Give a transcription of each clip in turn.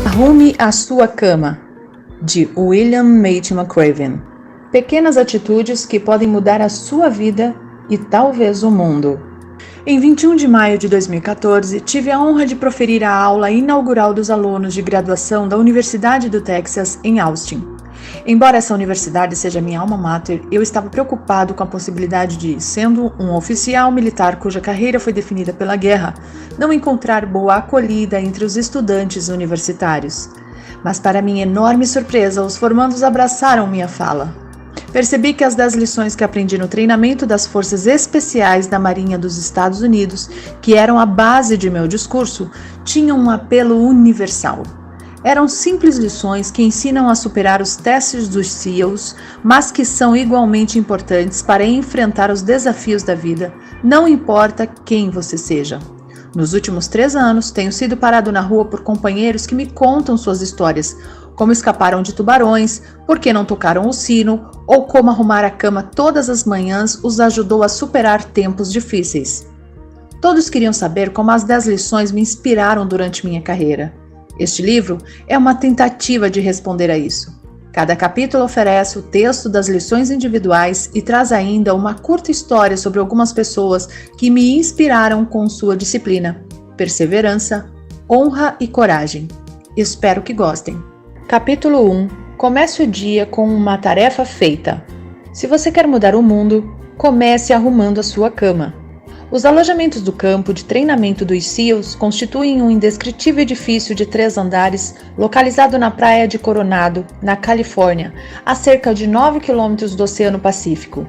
Arrume a sua cama, de William Matthew McRaven. Pequenas atitudes que podem mudar a sua vida e talvez o mundo. Em 21 de maio de 2014, tive a honra de proferir a aula inaugural dos alunos de graduação da Universidade do Texas, em Austin. Embora essa universidade seja minha alma mater, eu estava preocupado com a possibilidade de, sendo um oficial militar cuja carreira foi definida pela guerra, não encontrar boa acolhida entre os estudantes universitários. Mas, para minha enorme surpresa, os formandos abraçaram minha fala. Percebi que as 10 lições que aprendi no treinamento das Forças Especiais da Marinha dos Estados Unidos, que eram a base de meu discurso, tinham um apelo universal. Eram simples lições que ensinam a superar os testes dos SEALs, mas que são igualmente importantes para enfrentar os desafios da vida, não importa quem você seja. Nos últimos 3 anos, tenho sido parado na rua por companheiros que me contam suas histórias, como escaparam de tubarões, por que não tocaram o sino, ou como arrumar a cama todas as manhãs os ajudou a superar tempos difíceis. Todos queriam saber como as 10 lições me inspiraram durante minha carreira. Este livro é uma tentativa de responder a isso. Cada capítulo oferece o texto das lições individuais e traz ainda uma curta história sobre algumas pessoas que me inspiraram com sua disciplina, perseverança, honra e coragem. Espero que gostem. Capítulo 1. Comece o dia com uma tarefa feita. Se você quer mudar o mundo, comece arrumando a sua cama. Os alojamentos do campo de treinamento dos SEALs constituem um indescritível edifício de 3 andares localizado na praia de Coronado, na Califórnia, a cerca de 9 quilômetros do Oceano Pacífico.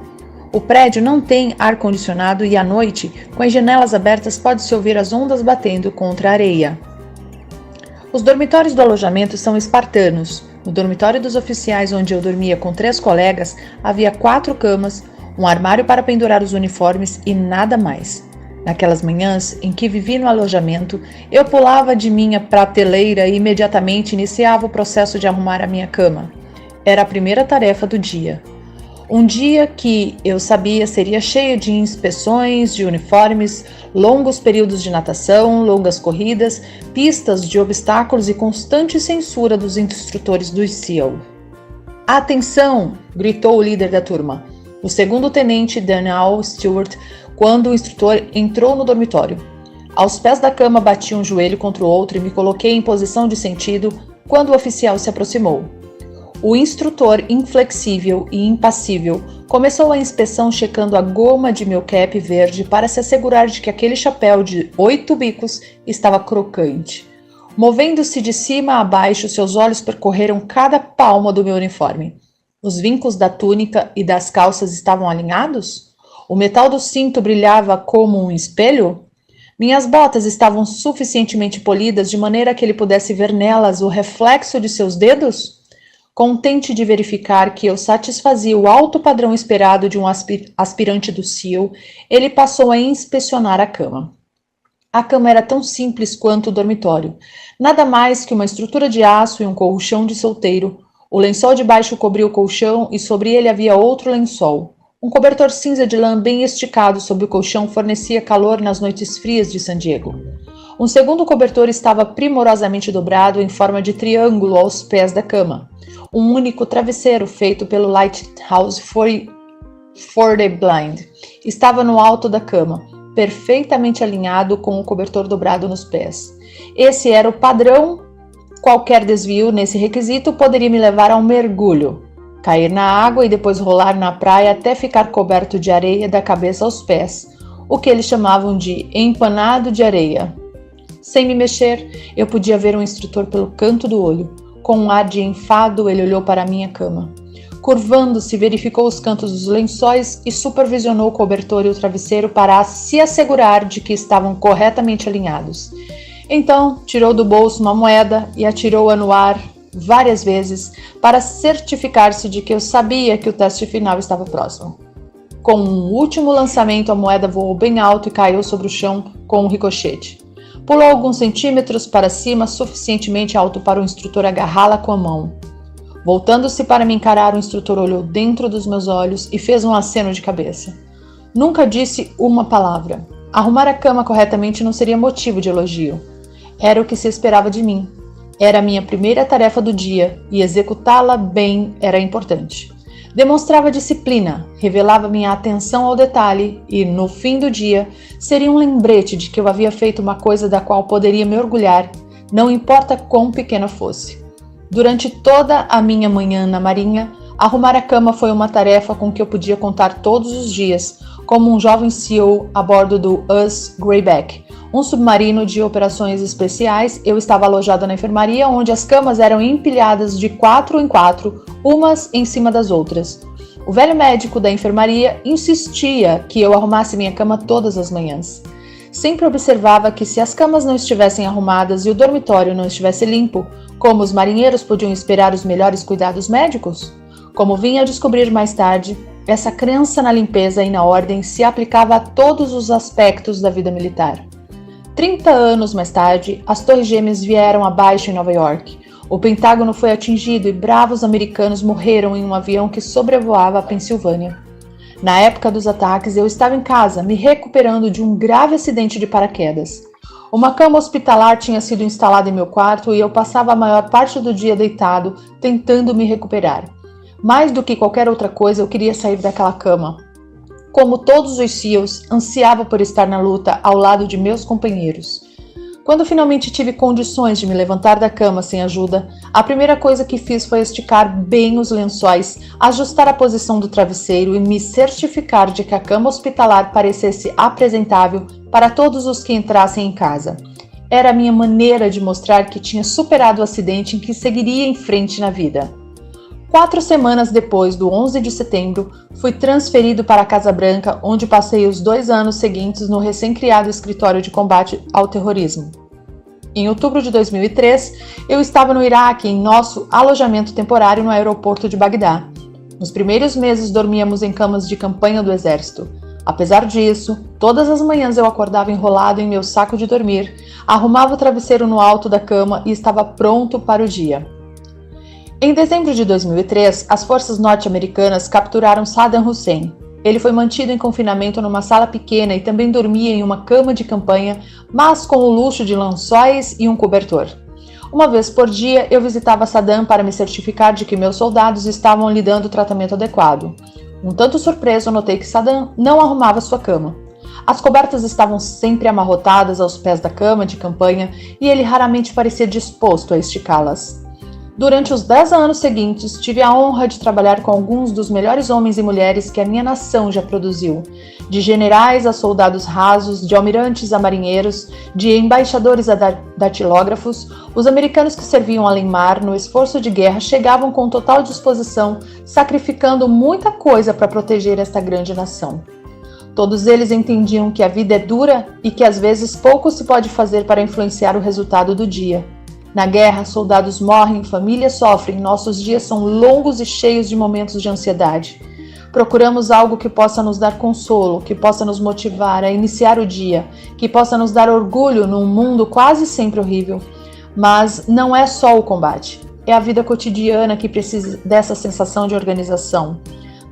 O prédio não tem ar-condicionado e à noite, com as janelas abertas, pode-se ouvir as ondas batendo contra a areia. Os dormitórios do alojamento são espartanos. No dormitório dos oficiais, onde eu dormia com 3 colegas, havia 4 camas, um armário para pendurar os uniformes e nada mais. Naquelas manhãs em que vivi no alojamento, eu pulava de minha prateleira e imediatamente iniciava o processo de arrumar a minha cama. Era a primeira tarefa do dia. Um dia que, eu sabia, seria cheio de inspeções de uniformes, longos períodos de natação, longas corridas, pistas de obstáculos e constante censura dos instrutores do SEAL. "Atenção!" gritou o líder da turma, o segundo-tenente Daniel Stewart, quando o instrutor entrou no dormitório. Aos pés da cama bati um joelho contra o outro e me coloquei em posição de sentido quando o oficial se aproximou. O instrutor, inflexível e impassível, começou a inspeção checando a goma de meu cap verde para se assegurar de que aquele chapéu de 8 bicos estava crocante. Movendo-se de cima a baixo, seus olhos percorreram cada palma do meu uniforme. Os vincos da túnica e das calças estavam alinhados? O metal do cinto brilhava como um espelho? Minhas botas estavam suficientemente polidas de maneira que ele pudesse ver nelas o reflexo de seus dedos? Contente de verificar que eu satisfazia o alto padrão esperado de um aspirante do SEAL, ele passou a inspecionar a cama. A cama era tão simples quanto o dormitório. Nada mais que uma estrutura de aço e um colchão de solteiro. O lençol de baixo cobria o colchão e sobre ele havia outro lençol. Um cobertor cinza de lã bem esticado sobre o colchão fornecia calor nas noites frias de San Diego. Um segundo cobertor estava primorosamente dobrado em forma de triângulo aos pés da cama. Um único travesseiro feito pelo Lighthouse for the Blind estava no alto da cama, perfeitamente alinhado com o cobertor dobrado nos pés. Esse era o padrão. Qualquer desvio nesse requisito poderia me levar a um mergulho, cair na água e depois rolar na praia até ficar coberto de areia da cabeça aos pés, o que eles chamavam de empanado de areia. Sem me mexer, eu podia ver o instrutor pelo canto do olho. Com um ar de enfado, ele olhou para a minha cama. Curvando-se, verificou os cantos dos lençóis e supervisionou o cobertor e o travesseiro para se assegurar de que estavam corretamente alinhados. Então, tirou do bolso uma moeda e atirou-a no ar várias vezes para certificar-se de que eu sabia que o teste final estava próximo. Com um último lançamento, a moeda voou bem alto e caiu sobre o chão com um ricochete. Pulou alguns centímetros para cima, suficientemente alto para o instrutor agarrá-la com a mão. Voltando-se para me encarar, o instrutor olhou dentro dos meus olhos e fez um aceno de cabeça. Nunca disse uma palavra. Arrumar a cama corretamente não seria motivo de elogio. Era o que se esperava de mim. Era a minha primeira tarefa do dia e executá-la bem era importante. Demonstrava disciplina, revelava minha atenção ao detalhe e, no fim do dia, seria um lembrete de que eu havia feito uma coisa da qual poderia me orgulhar, não importa quão pequena fosse. Durante toda a minha manhã na Marinha, arrumar a cama foi uma tarefa com que eu podia contar todos os dias, como um jovem SEAL a bordo do US Greyback, um submarino de operações especiais. Eu estava alojada na enfermaria, onde as camas eram empilhadas de 4 em 4, umas em cima das outras. O velho médico da enfermaria insistia que eu arrumasse minha cama todas as manhãs. Sempre observava que se as camas não estivessem arrumadas e o dormitório não estivesse limpo, como os marinheiros podiam esperar os melhores cuidados médicos? Como vinha a descobrir mais tarde, essa crença na limpeza e na ordem se aplicava a todos os aspectos da vida militar. 30 anos mais tarde, as Torres Gêmeas vieram abaixo em Nova York. O Pentágono foi atingido e bravos americanos morreram em um avião que sobrevoava a Pensilvânia. Na época dos ataques, eu estava em casa, me recuperando de um grave acidente de paraquedas. Uma cama hospitalar tinha sido instalada em meu quarto e eu passava a maior parte do dia deitado, tentando me recuperar. Mais do que qualquer outra coisa, eu queria sair daquela cama. Como todos os SEALs, ansiava por estar na luta ao lado de meus companheiros. Quando finalmente tive condições de me levantar da cama sem ajuda, a primeira coisa que fiz foi esticar bem os lençóis, ajustar a posição do travesseiro e me certificar de que a cama hospitalar parecesse apresentável para todos os que entrassem em casa. Era a minha maneira de mostrar que tinha superado o acidente e que seguiria em frente na vida. 4 semanas depois do 11 de setembro, fui transferido para a Casa Branca, onde passei os 2 anos seguintes no recém-criado Escritório de Combate ao Terrorismo. Em outubro de 2003, eu estava no Iraque em nosso alojamento temporário no aeroporto de Bagdá. Nos primeiros meses dormíamos em camas de campanha do exército. Apesar disso, todas as manhãs eu acordava enrolado em meu saco de dormir, arrumava o travesseiro no alto da cama e estava pronto para o dia. Em dezembro de 2003, as forças norte-americanas capturaram Saddam Hussein. Ele foi mantido em confinamento numa sala pequena e também dormia em uma cama de campanha, mas com o luxo de lençóis e um cobertor. Uma vez por dia, eu visitava Saddam para me certificar de que meus soldados estavam lhe dando o tratamento adequado. Um tanto surpreso, notei que Saddam não arrumava sua cama. As cobertas estavam sempre amarrotadas aos pés da cama de campanha e ele raramente parecia disposto a esticá-las. Durante os 10 anos seguintes, tive a honra de trabalhar com alguns dos melhores homens e mulheres que a minha nação já produziu, de generais a soldados rasos, de almirantes a marinheiros, de embaixadores a datilógrafos. Os americanos que serviam além-mar no esforço de guerra chegavam com total disposição, sacrificando muita coisa para proteger esta grande nação. Todos eles entendiam que a vida é dura e que às vezes pouco se pode fazer para influenciar o resultado do dia. Na guerra, soldados morrem, famílias sofrem, nossos dias são longos e cheios de momentos de ansiedade. Procuramos algo que possa nos dar consolo, que possa nos motivar a iniciar o dia, que possa nos dar orgulho num mundo quase sempre horrível. Mas não é só o combate, é a vida cotidiana que precisa dessa sensação de organização.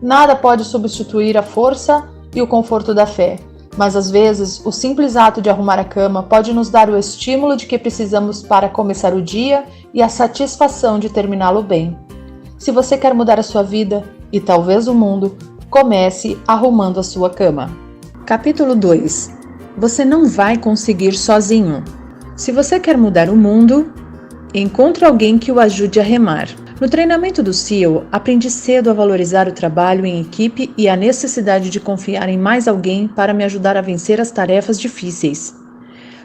Nada pode substituir a força e o conforto da fé. Mas às vezes, o simples ato de arrumar a cama pode nos dar o estímulo de que precisamos para começar o dia e a satisfação de terminá-lo bem. Se você quer mudar a sua vida, e talvez o mundo, comece arrumando a sua cama. Capítulo 2. Você não vai conseguir sozinho. Se você quer mudar o mundo, encontre alguém que o ajude a remar. No treinamento do SEAL, aprendi cedo a valorizar o trabalho em equipe e a necessidade de confiar em mais alguém para me ajudar a vencer as tarefas difíceis.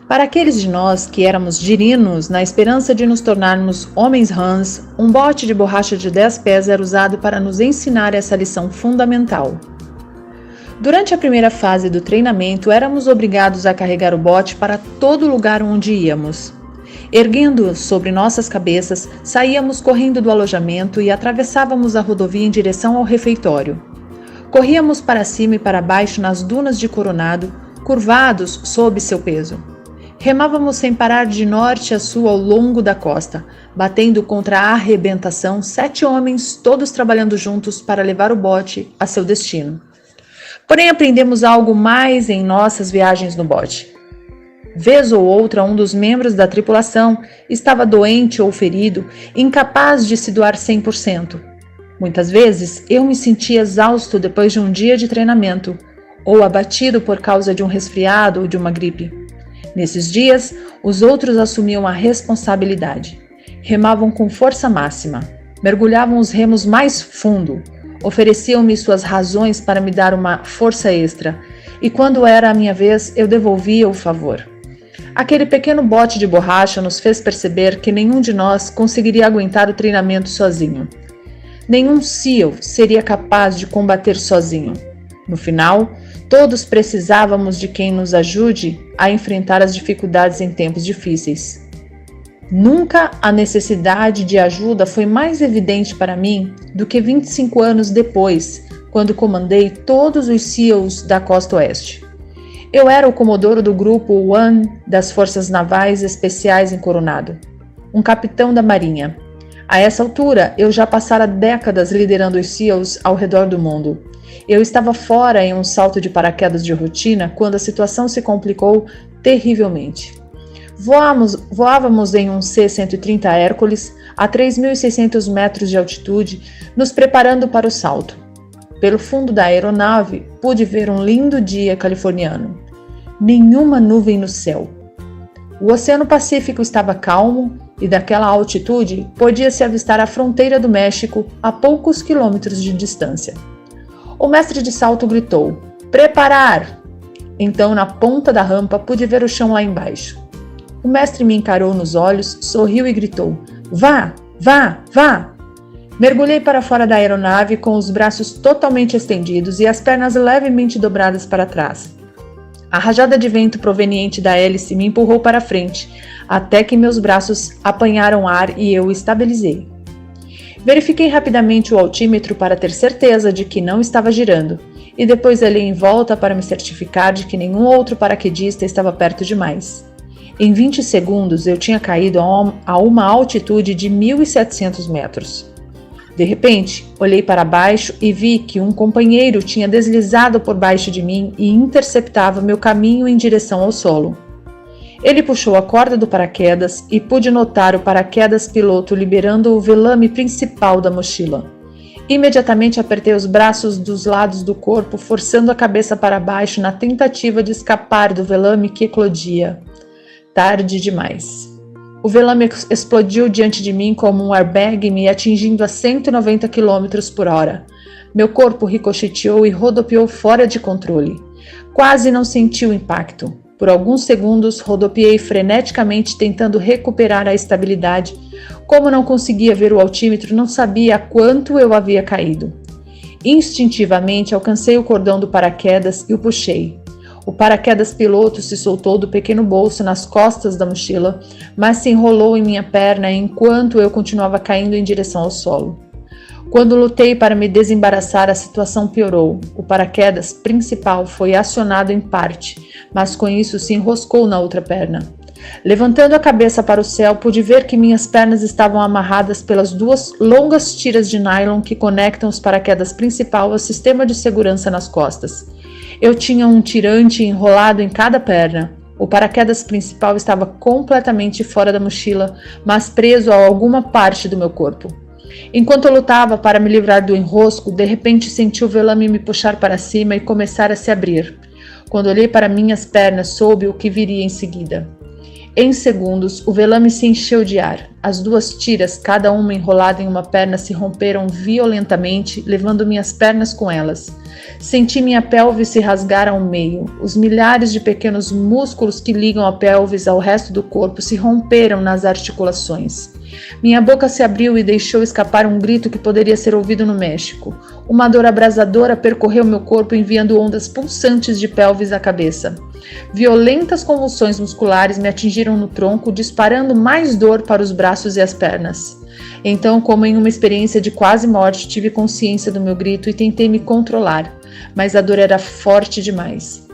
Para aqueles de nós que éramos girinos na esperança de nos tornarmos homens rãs, um bote de borracha de 10 pés era usado para nos ensinar essa lição fundamental. Durante a primeira fase do treinamento, éramos obrigados a carregar o bote para todo lugar onde íamos. Erguendo-o sobre nossas cabeças, saíamos correndo do alojamento e atravessávamos a rodovia em direção ao refeitório. Corríamos para cima e para baixo nas dunas de Coronado, curvados sob seu peso. Remávamos sem parar de norte a sul ao longo da costa, batendo contra a arrebentação 7 homens, todos trabalhando juntos para levar o bote a seu destino. Porém, aprendemos algo mais em nossas viagens no bote. Vez ou outra, um dos membros da tripulação estava doente ou ferido, incapaz de se doar 100%. Muitas vezes, eu me sentia exausto depois de um dia de treinamento, ou abatido por causa de um resfriado ou de uma gripe. Nesses dias, os outros assumiam a responsabilidade. Remavam com força máxima, mergulhavam os remos mais fundo, ofereciam-me suas razões para me dar uma força extra, e quando era a minha vez, eu devolvia o favor. Aquele pequeno bote de borracha nos fez perceber que nenhum de nós conseguiria aguentar o treinamento sozinho. Nenhum SEAL seria capaz de combater sozinho. No final, todos precisávamos de quem nos ajude a enfrentar as dificuldades em tempos difíceis. Nunca a necessidade de ajuda foi mais evidente para mim do que 25 anos depois, quando comandei todos os SEALs da Costa Oeste. Eu era o comodoro do Grupo One das Forças Navais Especiais em Coronado, um capitão da Marinha. A essa altura, eu já passara décadas liderando os SEALs ao redor do mundo. Eu estava fora em um salto de paraquedas de rotina quando a situação se complicou terrivelmente. Voávamos em um C-130 Hércules a 3.600 metros de altitude, nos preparando para o salto. Pelo fundo da aeronave, pude ver um lindo dia californiano. Nenhuma nuvem no céu. O Oceano Pacífico estava calmo e daquela altitude podia-se avistar a fronteira do México a poucos quilômetros de distância. O mestre de salto gritou: "Preparar!" Então, na ponta da rampa, pude ver o chão lá embaixo. O mestre me encarou nos olhos, sorriu e gritou: "Vá, vá, vá!" Mergulhei para fora da aeronave com os braços totalmente estendidos e as pernas levemente dobradas para trás. A rajada de vento proveniente da hélice me empurrou para frente, até que meus braços apanharam ar e eu o estabilizei. Verifiquei rapidamente o altímetro para ter certeza de que não estava girando, e depois olhei em volta para me certificar de que nenhum outro paraquedista estava perto demais. Em 20 segundos eu tinha caído a uma altitude de 1.700 metros. De repente, olhei para baixo e vi que um companheiro tinha deslizado por baixo de mim e interceptava meu caminho em direção ao solo. Ele puxou a corda do paraquedas e pude notar o paraquedas piloto liberando o velame principal da mochila. Imediatamente apertei os braços dos lados do corpo, forçando a cabeça para baixo na tentativa de escapar do velame que eclodia. Tarde demais. O velame explodiu diante de mim como um airbag, me atingindo a 190 km por hora. Meu corpo ricocheteou e rodopiou fora de controle. Quase não senti o impacto. Por alguns segundos, rodopiei freneticamente tentando recuperar a estabilidade. Como não conseguia ver o altímetro, não sabia a quanto eu havia caído. Instintivamente, alcancei o cordão do paraquedas e o puxei. O paraquedas piloto se soltou do pequeno bolso nas costas da mochila, mas se enrolou em minha perna enquanto eu continuava caindo em direção ao solo. Quando lutei para me desembaraçar, a situação piorou. O paraquedas principal foi acionado em parte, mas com isso se enroscou na outra perna. Levantando a cabeça para o céu, pude ver que minhas pernas estavam amarradas pelas duas longas tiras de nylon que conectam os paraquedas principal ao sistema de segurança nas costas. Eu tinha um tirante enrolado em cada perna. O paraquedas principal estava completamente fora da mochila, mas preso a alguma parte do meu corpo. Enquanto eu lutava para me livrar do enrosco, de repente senti o velame me puxar para cima e começar a se abrir. Quando olhei para minhas pernas, soube o que viria em seguida. Em segundos, o velame se encheu de ar. As duas tiras, cada uma enrolada em uma perna, se romperam violentamente, levando minhas pernas com elas. Senti minha pelve se rasgar ao meio. Os milhares de pequenos músculos que ligam a pelvis ao resto do corpo se romperam nas articulações. Minha boca se abriu e deixou escapar um grito que poderia ser ouvido no México. Uma dor abrasadora percorreu meu corpo, enviando ondas pulsantes de pelvis à cabeça. Violentas convulsões musculares me atingiram no tronco, disparando mais dor para os braços e as pernas. Então, como em uma experiência de quase morte, tive consciência do meu grito e tentei me controlar, mas a dor era forte demais.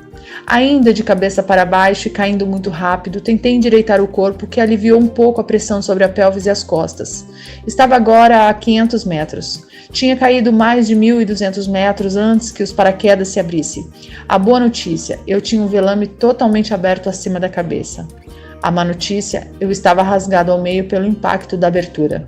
Ainda de cabeça para baixo e caindo muito rápido, tentei endireitar o corpo, que aliviou um pouco a pressão sobre a pelvis e as costas. Estava agora a 500 metros. Tinha caído mais de 1.200 metros antes que os paraquedas se abrissem. A boa notícia, eu tinha um velame totalmente aberto acima da cabeça. A má notícia, eu estava rasgado ao meio pelo impacto da abertura.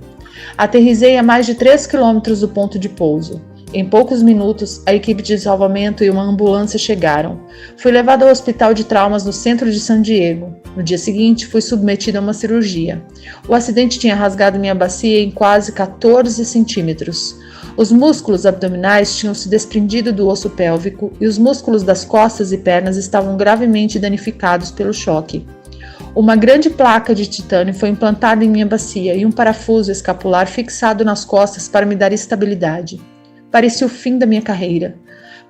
Aterrissei a mais de 3 quilômetros do ponto de pouso. Em poucos minutos, a equipe de salvamento e uma ambulância chegaram. Fui levado ao hospital de traumas no centro de San Diego. No dia seguinte, fui submetido a uma cirurgia. O acidente tinha rasgado minha bacia em quase 14 centímetros. Os músculos abdominais tinham se desprendido do osso pélvico e os músculos das costas e pernas estavam gravemente danificados pelo choque. Uma grande placa de titânio foi implantada em minha bacia e um parafuso escapular fixado nas costas para me dar estabilidade. Parecia o fim da minha carreira.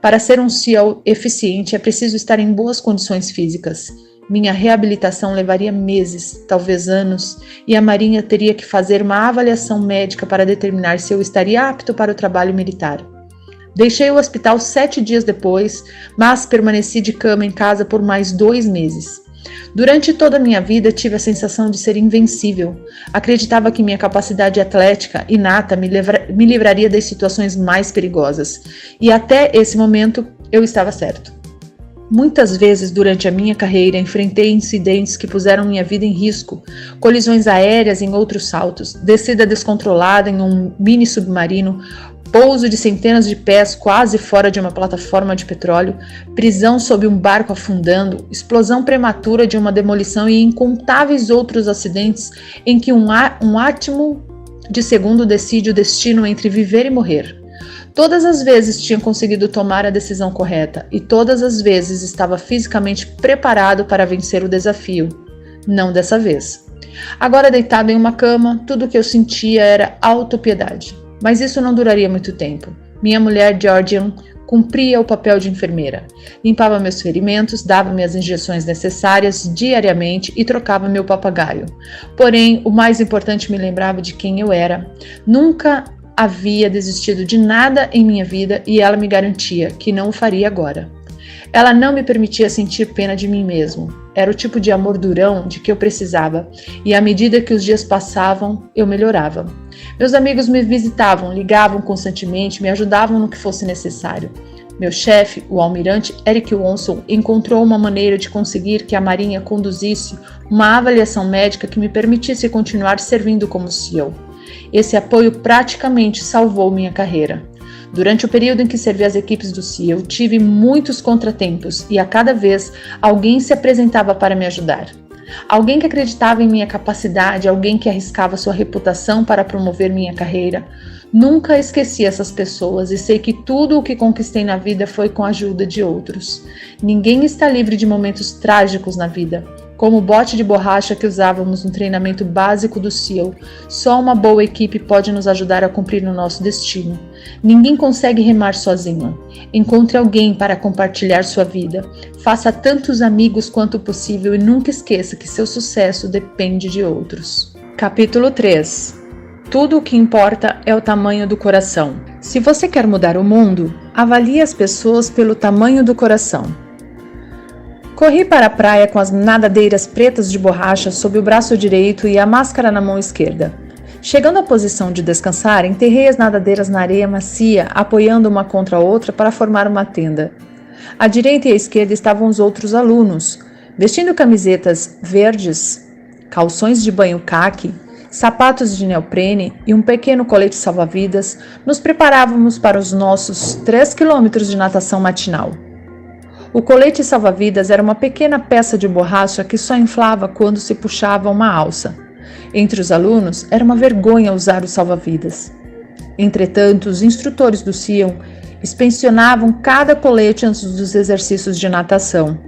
Para ser um SEAL eficiente é preciso estar em boas condições físicas. Minha reabilitação levaria meses, talvez anos, e a Marinha teria que fazer uma avaliação médica para determinar se eu estaria apto para o trabalho militar. Deixei o hospital 7 dias depois, mas permaneci de cama em casa por mais 2 meses. Durante toda a minha vida tive a sensação de ser invencível. Acreditava que minha capacidade atlética inata me livraria das situações mais perigosas. E até esse momento eu estava certo. Muitas vezes durante a minha carreira enfrentei incidentes que puseram minha vida em risco, colisões aéreas em outros saltos, descida descontrolada em um mini submarino, pouso de centenas de pés quase fora de uma plataforma de petróleo, prisão sob um barco afundando, explosão prematura de uma demolição e incontáveis outros acidentes em que um átimo de segundo decide o destino entre viver e morrer. Todas as vezes tinha conseguido tomar a decisão correta e todas as vezes estava fisicamente preparado para vencer o desafio. Não dessa vez. Agora deitado em uma cama, tudo o que eu sentia era autopiedade. Mas isso não duraria muito tempo. Minha mulher, Georgian, cumpria o papel de enfermeira. Limpava meus ferimentos, dava-me as injeções necessárias diariamente e trocava meu papagaio. Porém, o mais importante me lembrava de quem eu era. Nunca havia desistido de nada em minha vida e ela me garantia que não o faria agora. Ela não me permitia sentir pena de mim mesmo. Era o tipo de amor durão de que eu precisava, e à medida que os dias passavam, eu melhorava. Meus amigos me visitavam, ligavam constantemente, me ajudavam no que fosse necessário. Meu chefe, o almirante Eric Wonson, encontrou uma maneira de conseguir que a Marinha conduzisse uma avaliação médica que me permitisse continuar servindo como SEAL. Esse apoio praticamente salvou minha carreira. Durante o período em que servi as equipes do SEAL, tive muitos contratempos e a cada vez alguém se apresentava para me ajudar. Alguém que acreditava em minha capacidade, alguém que arriscava sua reputação para promover minha carreira. Nunca esqueci essas pessoas e sei que tudo o que conquistei na vida foi com a ajuda de outros. Ninguém está livre de momentos trágicos na vida. Como o bote de borracha que usávamos no treinamento básico do SEAL, só uma boa equipe pode nos ajudar a cumprir o nosso destino. Ninguém consegue remar sozinho. Encontre alguém para compartilhar sua vida. Faça tantos amigos quanto possível e nunca esqueça que seu sucesso depende de outros. Capítulo 3. Tudo o que importa é o tamanho do coração. Se você quer mudar o mundo, avalie as pessoas pelo tamanho do coração. Corri para a praia com as nadadeiras pretas de borracha sob o braço direito e a máscara na mão esquerda. Chegando à posição de descansar, enterrei as nadadeiras na areia macia, apoiando uma contra a outra para formar uma tenda. À direita e à esquerda estavam os outros alunos, vestindo camisetas verdes, calções de banho caqui, sapatos de neoprene e um pequeno colete salva-vidas. Nos preparávamos para os nossos 3 quilômetros de natação matinal. O colete salva-vidas era uma pequena peça de borracha que só inflava quando se puxava uma alça. Entre os alunos, era uma vergonha usar o salva-vidas. Entretanto, os instrutores do SEAL inspecionavam cada colete antes dos exercícios de natação.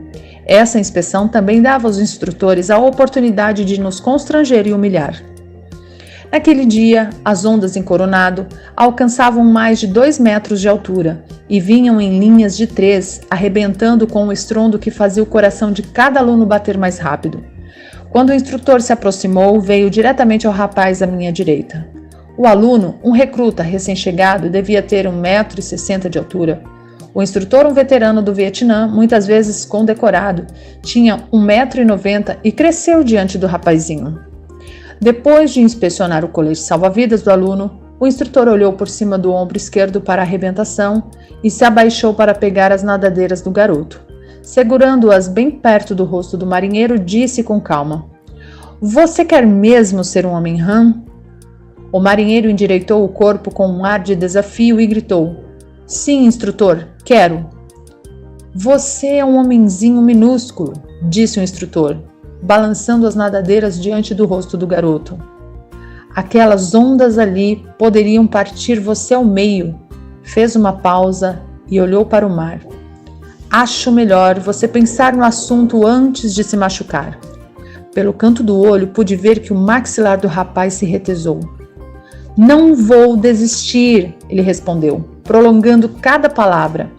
Essa inspeção também dava aos instrutores a oportunidade de nos constranger e humilhar. Naquele dia, as ondas em Coronado alcançavam mais de 2 metros de altura e vinham em linhas de 3, arrebentando com um estrondo que fazia o coração de cada aluno bater mais rápido. Quando o instrutor se aproximou, veio diretamente ao rapaz à minha direita. O aluno, um recruta recém-chegado, devia ter 1,60 m de altura. O instrutor, um veterano do Vietnã, muitas vezes condecorado, tinha 1,90 m e cresceu diante do rapazinho. Depois de inspecionar o colete salva-vidas do aluno, o instrutor olhou por cima do ombro esquerdo para a arrebentação e se abaixou para pegar as nadadeiras do garoto. Segurando-as bem perto do rosto do marinheiro, disse com calma: "Você quer mesmo ser um homem Han?" O marinheiro endireitou o corpo com um ar de desafio e gritou: "Sim, instrutor, quero." "Você é um homenzinho minúsculo", disse o instrutor, balançando as nadadeiras diante do rosto do garoto. "Aquelas ondas ali poderiam partir você ao meio." Fez uma pausa e olhou para o mar. "Acho melhor você pensar no assunto antes de se machucar." Pelo canto do olho, pude ver que o maxilar do rapaz se retesou. "Não vou desistir", ele respondeu, prolongando cada palavra.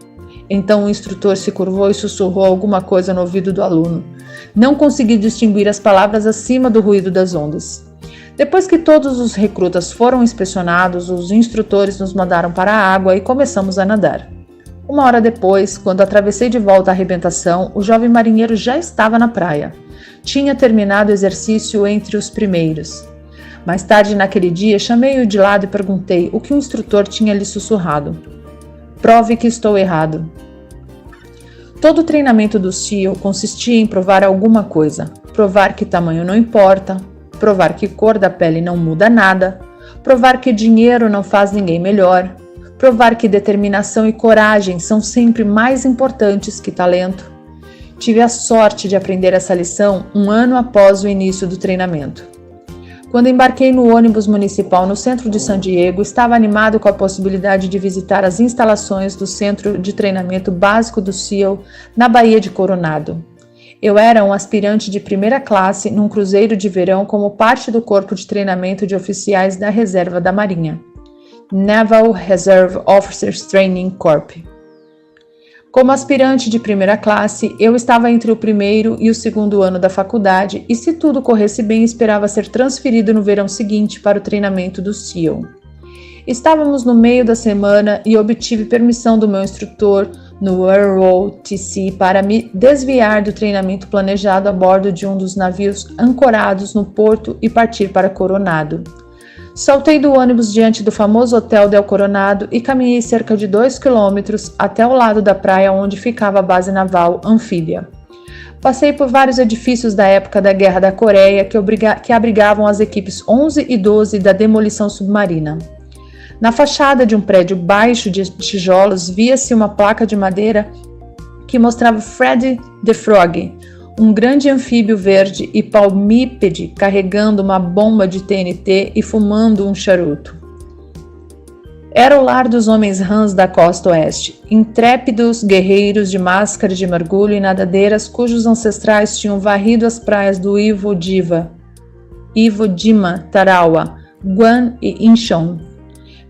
Então o instrutor se curvou e sussurrou alguma coisa no ouvido do aluno. Não consegui distinguir as palavras acima do ruído das ondas. Depois que todos os recrutas foram inspecionados, os instrutores nos mandaram para a água e começamos a nadar. 1 hora depois, quando atravessei de volta a arrebentação, o jovem marinheiro já estava na praia. Tinha terminado o exercício entre os primeiros. Mais tarde naquele dia, chamei-o de lado e perguntei o que o instrutor tinha lhe sussurrado. "Prove que estou errado." Todo o treinamento do SEAL consistia em provar alguma coisa. Provar que tamanho não importa, provar que cor da pele não muda nada, provar que dinheiro não faz ninguém melhor, provar que determinação e coragem são sempre mais importantes que talento. Tive a sorte de aprender essa lição 1 ano após o início do treinamento. Quando embarquei no ônibus municipal no centro de San Diego, estava animado com a possibilidade de visitar as instalações do Centro de Treinamento Básico do SEAL na Baía de Coronado. Eu era um aspirante de primeira classe num cruzeiro de verão como parte do corpo de treinamento de oficiais da reserva da Marinha, Naval Reserve Officers Training Corps. Como aspirante de primeira classe, eu estava entre o 1º e o 2º ano da faculdade e, se tudo corresse bem, esperava ser transferido no verão seguinte para o treinamento do SEAL. Estávamos no meio da semana e obtive permissão do meu instrutor no ROTC para me desviar do treinamento planejado a bordo de um dos navios ancorados no porto e partir para Coronado. Saltei do ônibus diante do famoso Hotel Del Coronado e caminhei cerca de 2 quilômetros até o lado da praia onde ficava a base naval anfíbia. Passei por vários edifícios da época da Guerra da Coreia que abrigavam as equipes 11 e 12 da demolição submarina. Na fachada de um prédio baixo de tijolos via-se uma placa de madeira que mostrava Freddy the Frog, um grande anfíbio verde e palmípede carregando uma bomba de TNT e fumando um charuto. Era o lar dos homens Hans da costa oeste, intrépidos guerreiros de máscaras de mergulho e nadadeiras cujos ancestrais tinham varrido as praias do Iwo Jima, Tarawa, Guam e Incheon.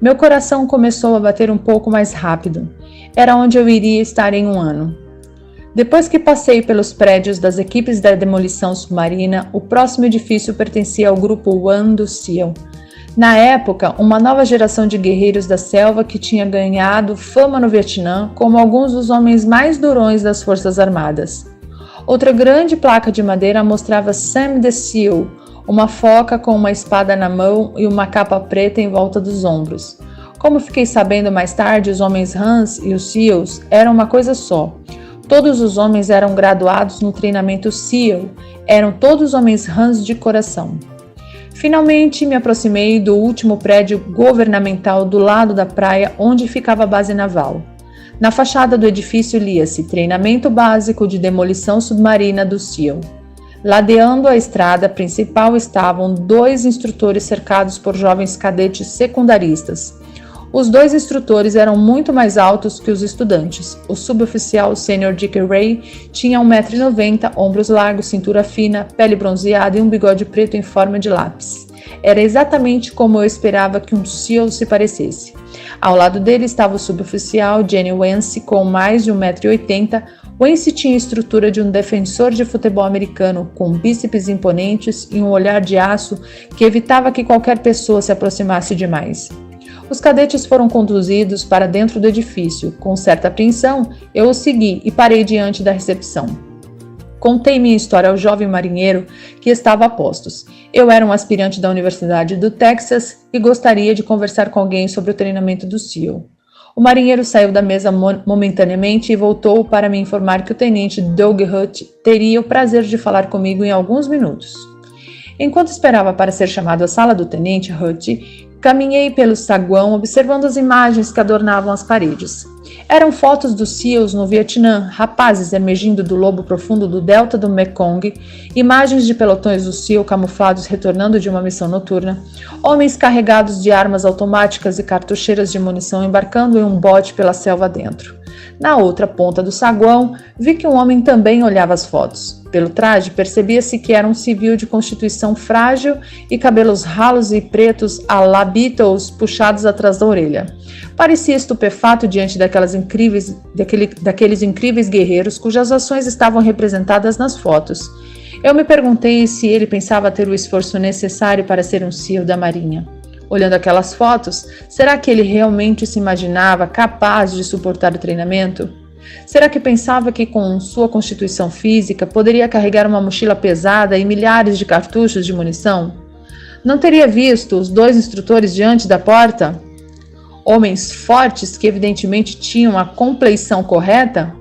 Meu coração começou a bater um pouco mais rápido. Era onde eu iria estar em 1 ano. Depois que passei pelos prédios das equipes da demolição submarina, o próximo edifício pertencia ao Grupo 1 do SEAL. Na época, uma nova geração de guerreiros da selva que tinha ganhado fama no Vietnã como alguns dos homens mais durões das Forças Armadas. Outra grande placa de madeira mostrava Sam the SEAL, uma foca com uma espada na mão e uma capa preta em volta dos ombros. Como fiquei sabendo mais tarde, os homens Hans e os SEALs eram uma coisa só. Todos os homens eram graduados no treinamento SEAL, eram todos homens Hans de coração. Finalmente me aproximei do último prédio governamental do lado da praia onde ficava a base naval. Na fachada do edifício lia-se Treinamento Básico de Demolição Submarina do SEAL. Ladeando a estrada principal estavam 2 instrutores cercados por jovens cadetes secundaristas. Os 2 instrutores eram muito mais altos que os estudantes. O suboficial Sr. Dick Ray tinha 1,90 m, ombros largos, cintura fina, pele bronzeada e um bigode preto em forma de lápis. Era exatamente como eu esperava que um SEAL se parecesse. Ao lado dele estava o suboficial Jenny Wance, com mais de 1,80 m. Wance tinha a estrutura de um defensor de futebol americano, com bíceps imponentes e um olhar de aço que evitava que qualquer pessoa se aproximasse demais. Os cadetes foram conduzidos para dentro do edifício. Com certa apreensão, eu os segui e parei diante da recepção. Contei minha história ao jovem marinheiro que estava a postos. Eu era um aspirante da Universidade do Texas e gostaria de conversar com alguém sobre o treinamento do SEAL. O marinheiro saiu da mesa momentaneamente e voltou para me informar que o tenente Doug Hutt teria o prazer de falar comigo em alguns minutos. Enquanto esperava para ser chamado à sala do tenente Hutt, caminhei pelo saguão observando as imagens que adornavam as paredes. Eram fotos dos SEALs no Vietnã, rapazes emergindo do lobo profundo do delta do Mekong, imagens de pelotões do SEAL camuflados retornando de uma missão noturna, homens carregados de armas automáticas e cartucheiras de munição embarcando em um bote pela selva dentro. Na outra ponta do saguão, vi que um homem também olhava as fotos. Pelo traje, percebia-se que era um civil de constituição frágil e cabelos ralos e pretos à la Beatles puxados atrás da orelha. Parecia estupefato diante daqueles incríveis guerreiros cujas ações estavam representadas nas fotos. Eu me perguntei se ele pensava ter o esforço necessário para ser um SEAL da Marinha. Olhando aquelas fotos, será que ele realmente se imaginava capaz de suportar o treinamento? Será que pensava que com sua constituição física poderia carregar uma mochila pesada e milhares de cartuchos de munição? Não teria visto os dois instrutores diante da porta? Homens fortes que evidentemente tinham a compleição correta?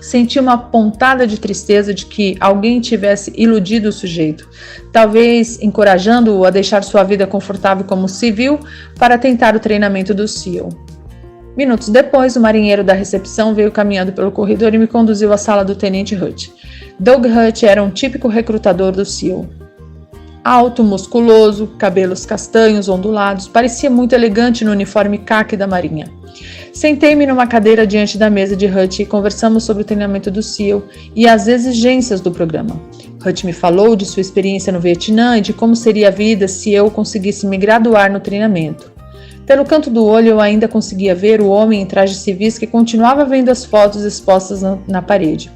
Senti uma pontada de tristeza de que alguém tivesse iludido o sujeito, talvez encorajando-o a deixar sua vida confortável como civil para tentar o treinamento do SEAL. Minutos depois, o marinheiro da recepção veio caminhando pelo corredor e me conduziu à sala do tenente Hutt. Doug Hutt era um típico recrutador do SEAL. Alto, musculoso, cabelos castanhos ondulados, parecia muito elegante no uniforme caqui da marinha. Sentei-me numa cadeira diante da mesa de Hutt e conversamos sobre o treinamento do SEAL e as exigências do programa. Hutt me falou de sua experiência no Vietnã e de como seria a vida se eu conseguisse me graduar no treinamento. Pelo canto do olho eu ainda conseguia ver o homem em trajes civis que continuava vendo as fotos expostas na parede.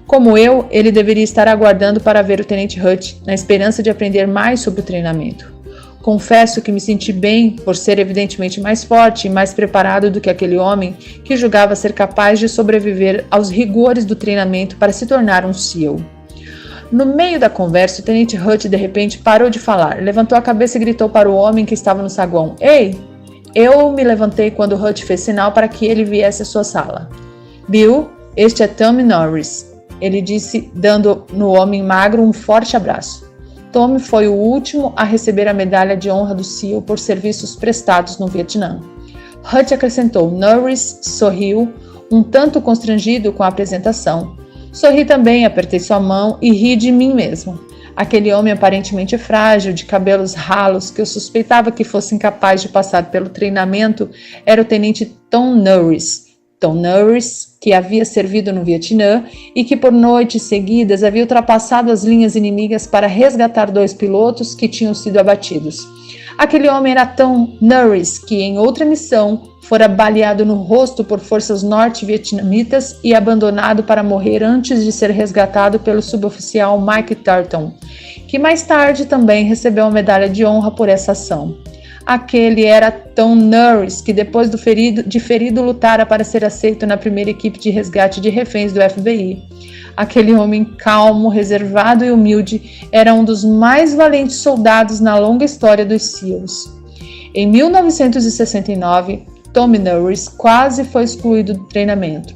Como eu, ele deveria estar aguardando para ver o tenente Hutt, na esperança de aprender mais sobre o treinamento. Confesso que me senti bem por ser evidentemente mais forte e mais preparado do que aquele homem que julgava ser capaz de sobreviver aos rigores do treinamento para se tornar um SEAL. No meio da conversa, o tenente Hutt de repente parou de falar, levantou a cabeça e gritou para o homem que estava no saguão: "Ei!" Eu me levantei quando Hutt fez sinal para que ele viesse à sua sala. "Bill, este é Tommy Norris", ele disse, dando no homem magro um forte abraço. Tommy foi o último a receber a medalha de honra do SEAL por serviços prestados no Vietnã. Hutt acrescentou. Norris sorriu, um tanto constrangido com a apresentação. Sorri também, apertei sua mão e ri de mim mesmo. Aquele homem aparentemente frágil, de cabelos ralos, que eu suspeitava que fosse incapaz de passar pelo treinamento, era o tenente Tom Norris. Tom Norris, que havia servido no Vietnã e que por noites seguidas havia ultrapassado as linhas inimigas para resgatar 2 pilotos que tinham sido abatidos. Aquele homem era Tom Norris, que em outra missão fora baleado no rosto por forças norte-vietnamitas e abandonado para morrer antes de ser resgatado pelo suboficial Mike Turton, que mais tarde também recebeu a medalha de honra por essa ação. Aquele era Tom Norris, que depois de ferido lutara para ser aceito na primeira equipe de resgate de reféns do FBI. Aquele homem calmo, reservado e humilde era um dos mais valentes soldados na longa história dos SEALs. Em 1969, Tommy Norris quase foi excluído do treinamento.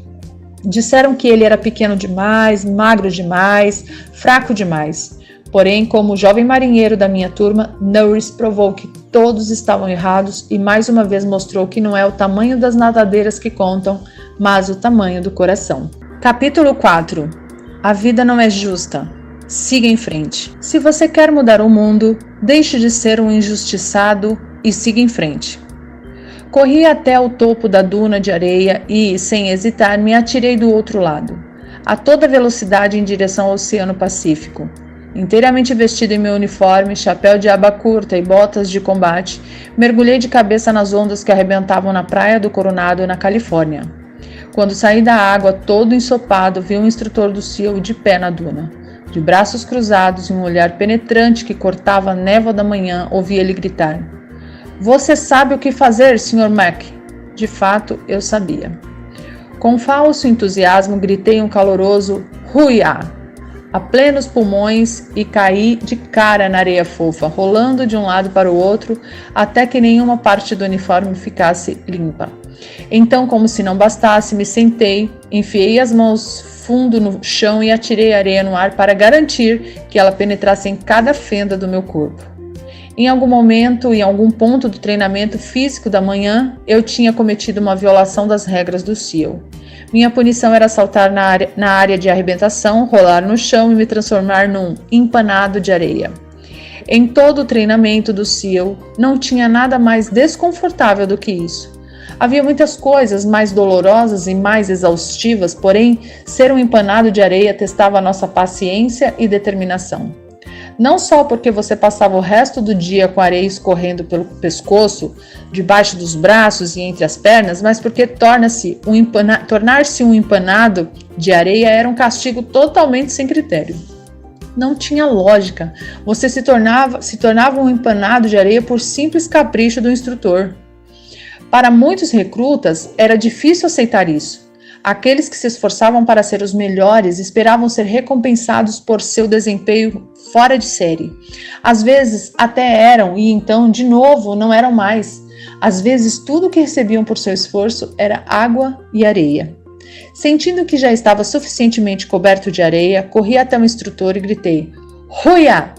Disseram que ele era pequeno demais, magro demais, fraco demais. Porém, como jovem marinheiro da minha turma, Norris provou que todos estavam errados e mais uma vez mostrou que não é o tamanho das nadadeiras que contam, mas o tamanho do coração. Capítulo 4. A vida não é justa. Siga em frente. Se você quer mudar o mundo, deixe de ser um injustiçado e siga em frente. Corri até o topo da duna de areia e, sem hesitar, me atirei do outro lado, a toda velocidade em direção ao Oceano Pacífico. Inteiramente vestido em meu uniforme, chapéu de aba curta e botas de combate, mergulhei de cabeça nas ondas que arrebentavam na praia do Coronado, na Califórnia. Quando saí da água, todo ensopado, vi um instrutor do SEAL de pé na duna. De braços cruzados e um olhar penetrante que cortava a névoa da manhã, ouvi ele gritar: Você sabe o que fazer, Sr. Mac? De fato, eu sabia. Com falso entusiasmo, gritei um caloroso "Huia!" a plenos pulmões e caí de cara na areia fofa, rolando de um lado para o outro até que nenhuma parte do uniforme ficasse limpa. Então, como se não bastasse, me sentei, enfiei as mãos fundo no chão e atirei areia no ar para garantir que ela penetrasse em cada fenda do meu corpo. Em algum momento, em algum ponto do treinamento físico da manhã, eu tinha cometido uma violação das regras do SEAL. Minha punição era saltar na área de arrebentação, rolar no chão e me transformar num empanado de areia. Em todo o treinamento do SEAL, não tinha nada mais desconfortável do que isso. Havia muitas coisas mais dolorosas e mais exaustivas, porém, ser um empanado de areia testava a nossa paciência e determinação. Não só porque você passava o resto do dia com a areia escorrendo pelo pescoço, debaixo dos braços e entre as pernas, mas porque tornar-se um empanado de areia era um castigo totalmente sem critério. Não tinha lógica. Você se tornava um empanado de areia por simples capricho do instrutor. Para muitos recrutas, era difícil aceitar isso. Aqueles que se esforçavam para ser os melhores esperavam ser recompensados por seu desempenho fora de série. Às vezes até eram e então, de novo, não eram mais. Às vezes tudo o que recebiam por seu esforço era água e areia. Sentindo que já estava suficientemente coberto de areia, corri até o instrutor e gritei "Huia!"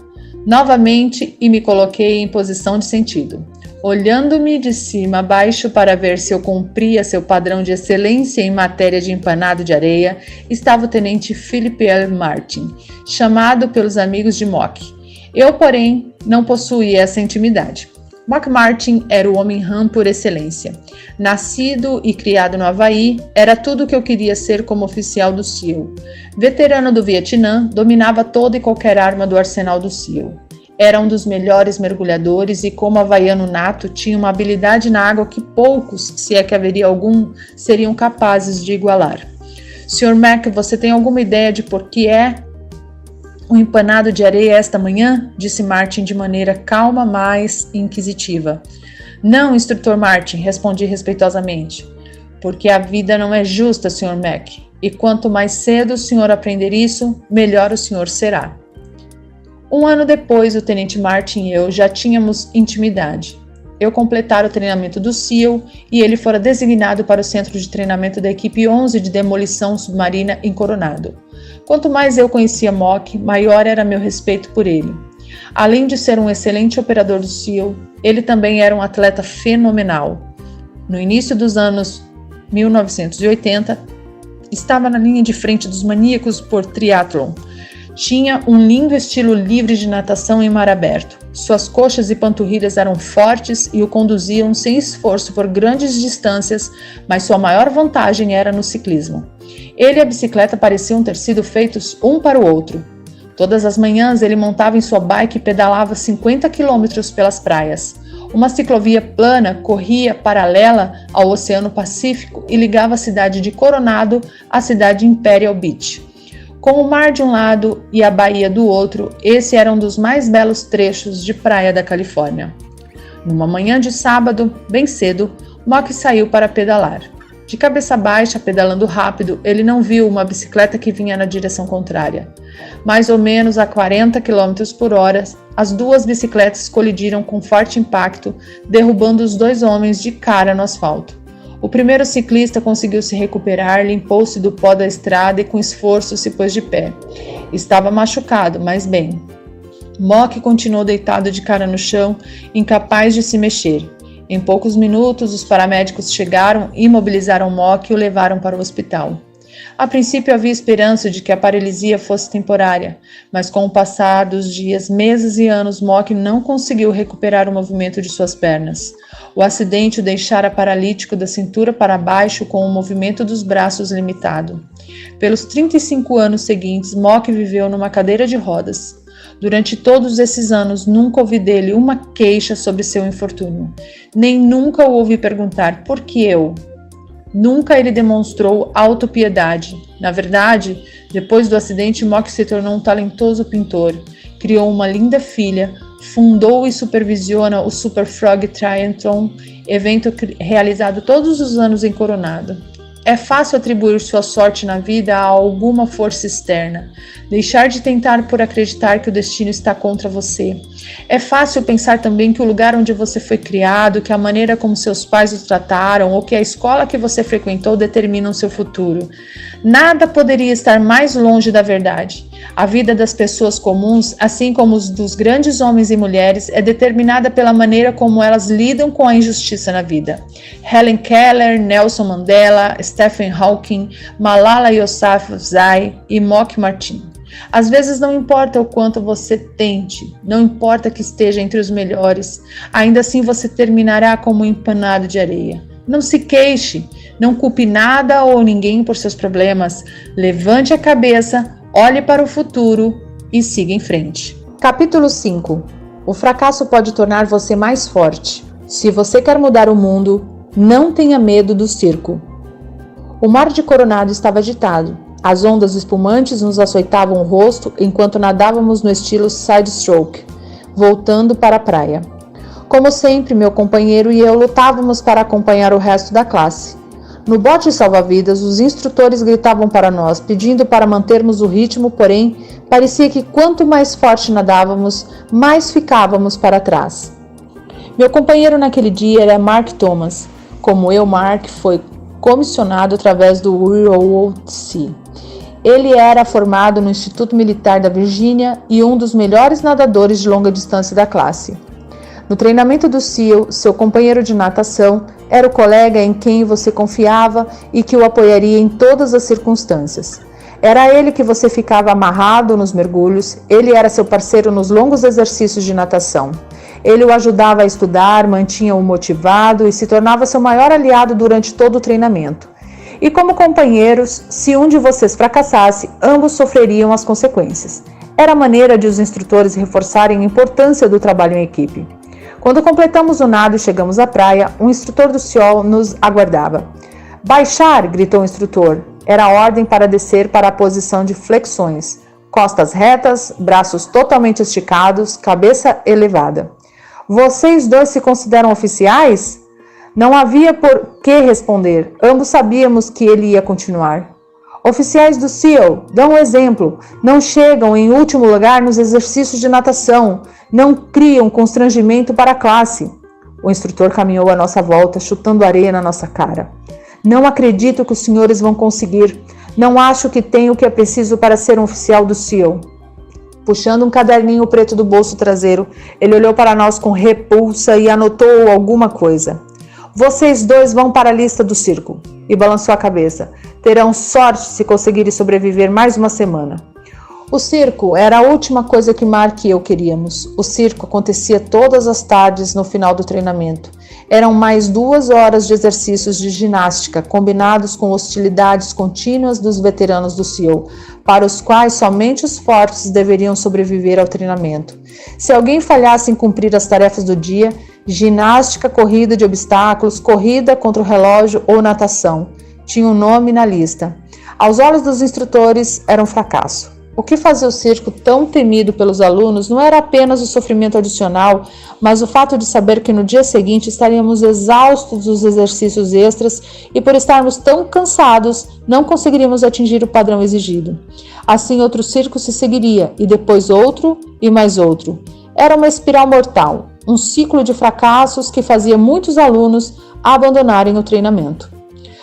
novamente e me coloquei em posição de sentido. Olhando-me de cima a baixo para ver se eu cumpria seu padrão de excelência em matéria de empanado de areia, estava o tenente Philip L. Martin, chamado pelos amigos de Mock. Eu, porém, não possuía essa intimidade. Mock Martin era o homem RAM por excelência. Nascido e criado no Havaí, era tudo o que eu queria ser como oficial do SEAL. Veterano do Vietnã, dominava toda e qualquer arma do arsenal do SEAL. Era um dos melhores mergulhadores e, como havaiano nato, tinha uma habilidade na água que poucos, se é que haveria algum, seriam capazes de igualar. Sr. Mac, você tem alguma ideia de por que é um empanado de areia esta manhã? Disse Martin de maneira calma, mas inquisitiva. Não, instrutor Martin, respondi respeitosamente. Porque a vida não é justa, Sr. Mac. E quanto mais cedo o senhor aprender isso, melhor o senhor será. Um ano depois, o tenente Martin e eu já tínhamos intimidade. Eu completara o treinamento do SEAL e ele fora designado para o centro de treinamento da equipe 11 de demolição submarina em Coronado. Quanto mais eu conhecia Mock, maior era meu respeito por ele. Além de ser um excelente operador do SEAL, ele também era um atleta fenomenal. No início dos anos 1980, estava na linha de frente dos maníacos por triatlon. Tinha um lindo estilo livre de natação em mar aberto. Suas coxas e panturrilhas eram fortes e o conduziam sem esforço por grandes distâncias, mas sua maior vantagem era no ciclismo. Ele e a bicicleta pareciam ter sido feitos um para o outro. Todas as manhãs ele montava em sua bike e pedalava 50 quilômetros pelas praias. Uma ciclovia plana corria paralela ao Oceano Pacífico e ligava a cidade de Coronado à cidade de Imperial Beach. Com o mar de um lado e a baía do outro, esse era um dos mais belos trechos de praia da Califórnia. Numa manhã de sábado, bem cedo, Mock saiu para pedalar. De cabeça baixa, pedalando rápido, ele não viu uma bicicleta que vinha na direção contrária. Mais ou menos a 40 km por hora, as duas bicicletas colidiram com forte impacto, derrubando os dois homens de cara no asfalto. O primeiro ciclista conseguiu se recuperar, limpou-se do pó da estrada e com esforço se pôs de pé. Estava machucado, mas bem. Mock continuou deitado de cara no chão, incapaz de se mexer. Em poucos minutos, os paramédicos chegaram, imobilizaram Mock e o levaram para o hospital. A princípio havia esperança de que a paralisia fosse temporária, mas com o passar dos dias, meses e anos, Mock não conseguiu recuperar o movimento de suas pernas. O acidente o deixara paralítico da cintura para baixo com o movimento dos braços limitado. Pelos 35 anos seguintes, Mock viveu numa cadeira de rodas. Durante todos esses anos, nunca ouvi dele uma queixa sobre seu infortúnio. Nem nunca o ouvi perguntar, por que eu? Nunca ele demonstrou autopiedade. Na verdade, depois do acidente, Mock se tornou um talentoso pintor. Criou uma linda filha, fundou e supervisiona o Super Frog Triathlon, evento realizado todos os anos em Coronado. É fácil atribuir sua sorte na vida a alguma força externa, deixar de tentar por acreditar que o destino está contra você. É fácil pensar também que o lugar onde você foi criado, que a maneira como seus pais o trataram ou que a escola que você frequentou determinam seu futuro. Nada poderia estar mais longe da verdade. A vida das pessoas comuns, assim como os dos grandes homens e mulheres, é determinada pela maneira como elas lidam com a injustiça na vida. Helen Keller, Nelson Mandela, Stephen Hawking, Malala Yousafzai e Mock Martin. Às vezes não importa o quanto você tente, não importa que esteja entre os melhores, ainda assim você terminará como um empanado de areia. Não se queixe, não culpe nada ou ninguém por seus problemas. Levante a cabeça, olhe para o futuro e siga em frente. Capítulo 5. O fracasso pode tornar você mais forte. Se você quer mudar o mundo, não tenha medo do circo. O mar de Coronado estava agitado. As ondas espumantes nos açoitavam o rosto enquanto nadávamos no estilo side-stroke, voltando para a praia. Como sempre, meu companheiro e eu lutávamos para acompanhar o resto da classe. No bote salva-vidas, os instrutores gritavam para nós, pedindo para mantermos o ritmo, porém, parecia que quanto mais forte nadávamos, mais ficávamos para trás. Meu companheiro naquele dia era Mark Thomas. Como eu, Mark foi comissionado através do ROTC. Ele era formado no Instituto Militar da Virgínia e um dos melhores nadadores de longa distância da classe. No treinamento do SEAL, seu companheiro de natação era o colega em quem você confiava e que o apoiaria em todas as circunstâncias. Era ele que você ficava amarrado nos mergulhos, ele era seu parceiro nos longos exercícios de natação. Ele o ajudava a estudar, mantinha-o motivado e se tornava seu maior aliado durante todo o treinamento. E como companheiros, se um de vocês fracassasse, ambos sofreriam as consequências. Era a maneira de os instrutores reforçarem a importância do trabalho em equipe. Quando completamos o nado e chegamos à praia, um instrutor do SEAL nos aguardava. Baixar, gritou o instrutor. Era a ordem para descer para a posição de flexões. Costas retas, braços totalmente esticados, cabeça elevada. Vocês dois se consideram oficiais? Não havia por que responder. Ambos sabíamos que ele ia continuar. Oficiais do SEAL, dão um exemplo. Não chegam em último lugar nos exercícios de natação. Não criam constrangimento para a classe. O instrutor caminhou à nossa volta, chutando areia na nossa cara. Não acredito que os senhores vão conseguir. Não acho que tenho o que é preciso para ser um oficial do SEAL. Puxando um caderninho preto do bolso traseiro, ele olhou para nós com repulsa e anotou alguma coisa. Vocês dois vão para a lista do circo. E balançou a cabeça. Terão sorte se conseguirem sobreviver mais uma semana. O circo era a última coisa que Mark e eu queríamos. O circo acontecia todas as tardes no final do treinamento. Eram mais 2 horas de exercícios de ginástica, combinados com hostilidades contínuas dos veteranos do SEAL, para os quais somente os fortes deveriam sobreviver ao treinamento. Se alguém falhasse em cumprir as tarefas do dia, ginástica, corrida de obstáculos, corrida contra o relógio ou natação, tinha um nome na lista. Aos olhos dos instrutores, era um fracasso. O que fazia o circo tão temido pelos alunos não era apenas o sofrimento adicional, mas o fato de saber que no dia seguinte estaríamos exaustos dos exercícios extras e por estarmos tão cansados, não conseguiríamos atingir o padrão exigido. Assim, outro circo se seguiria, e depois outro e mais outro. Era uma espiral mortal, um ciclo de fracassos que fazia muitos alunos abandonarem o treinamento.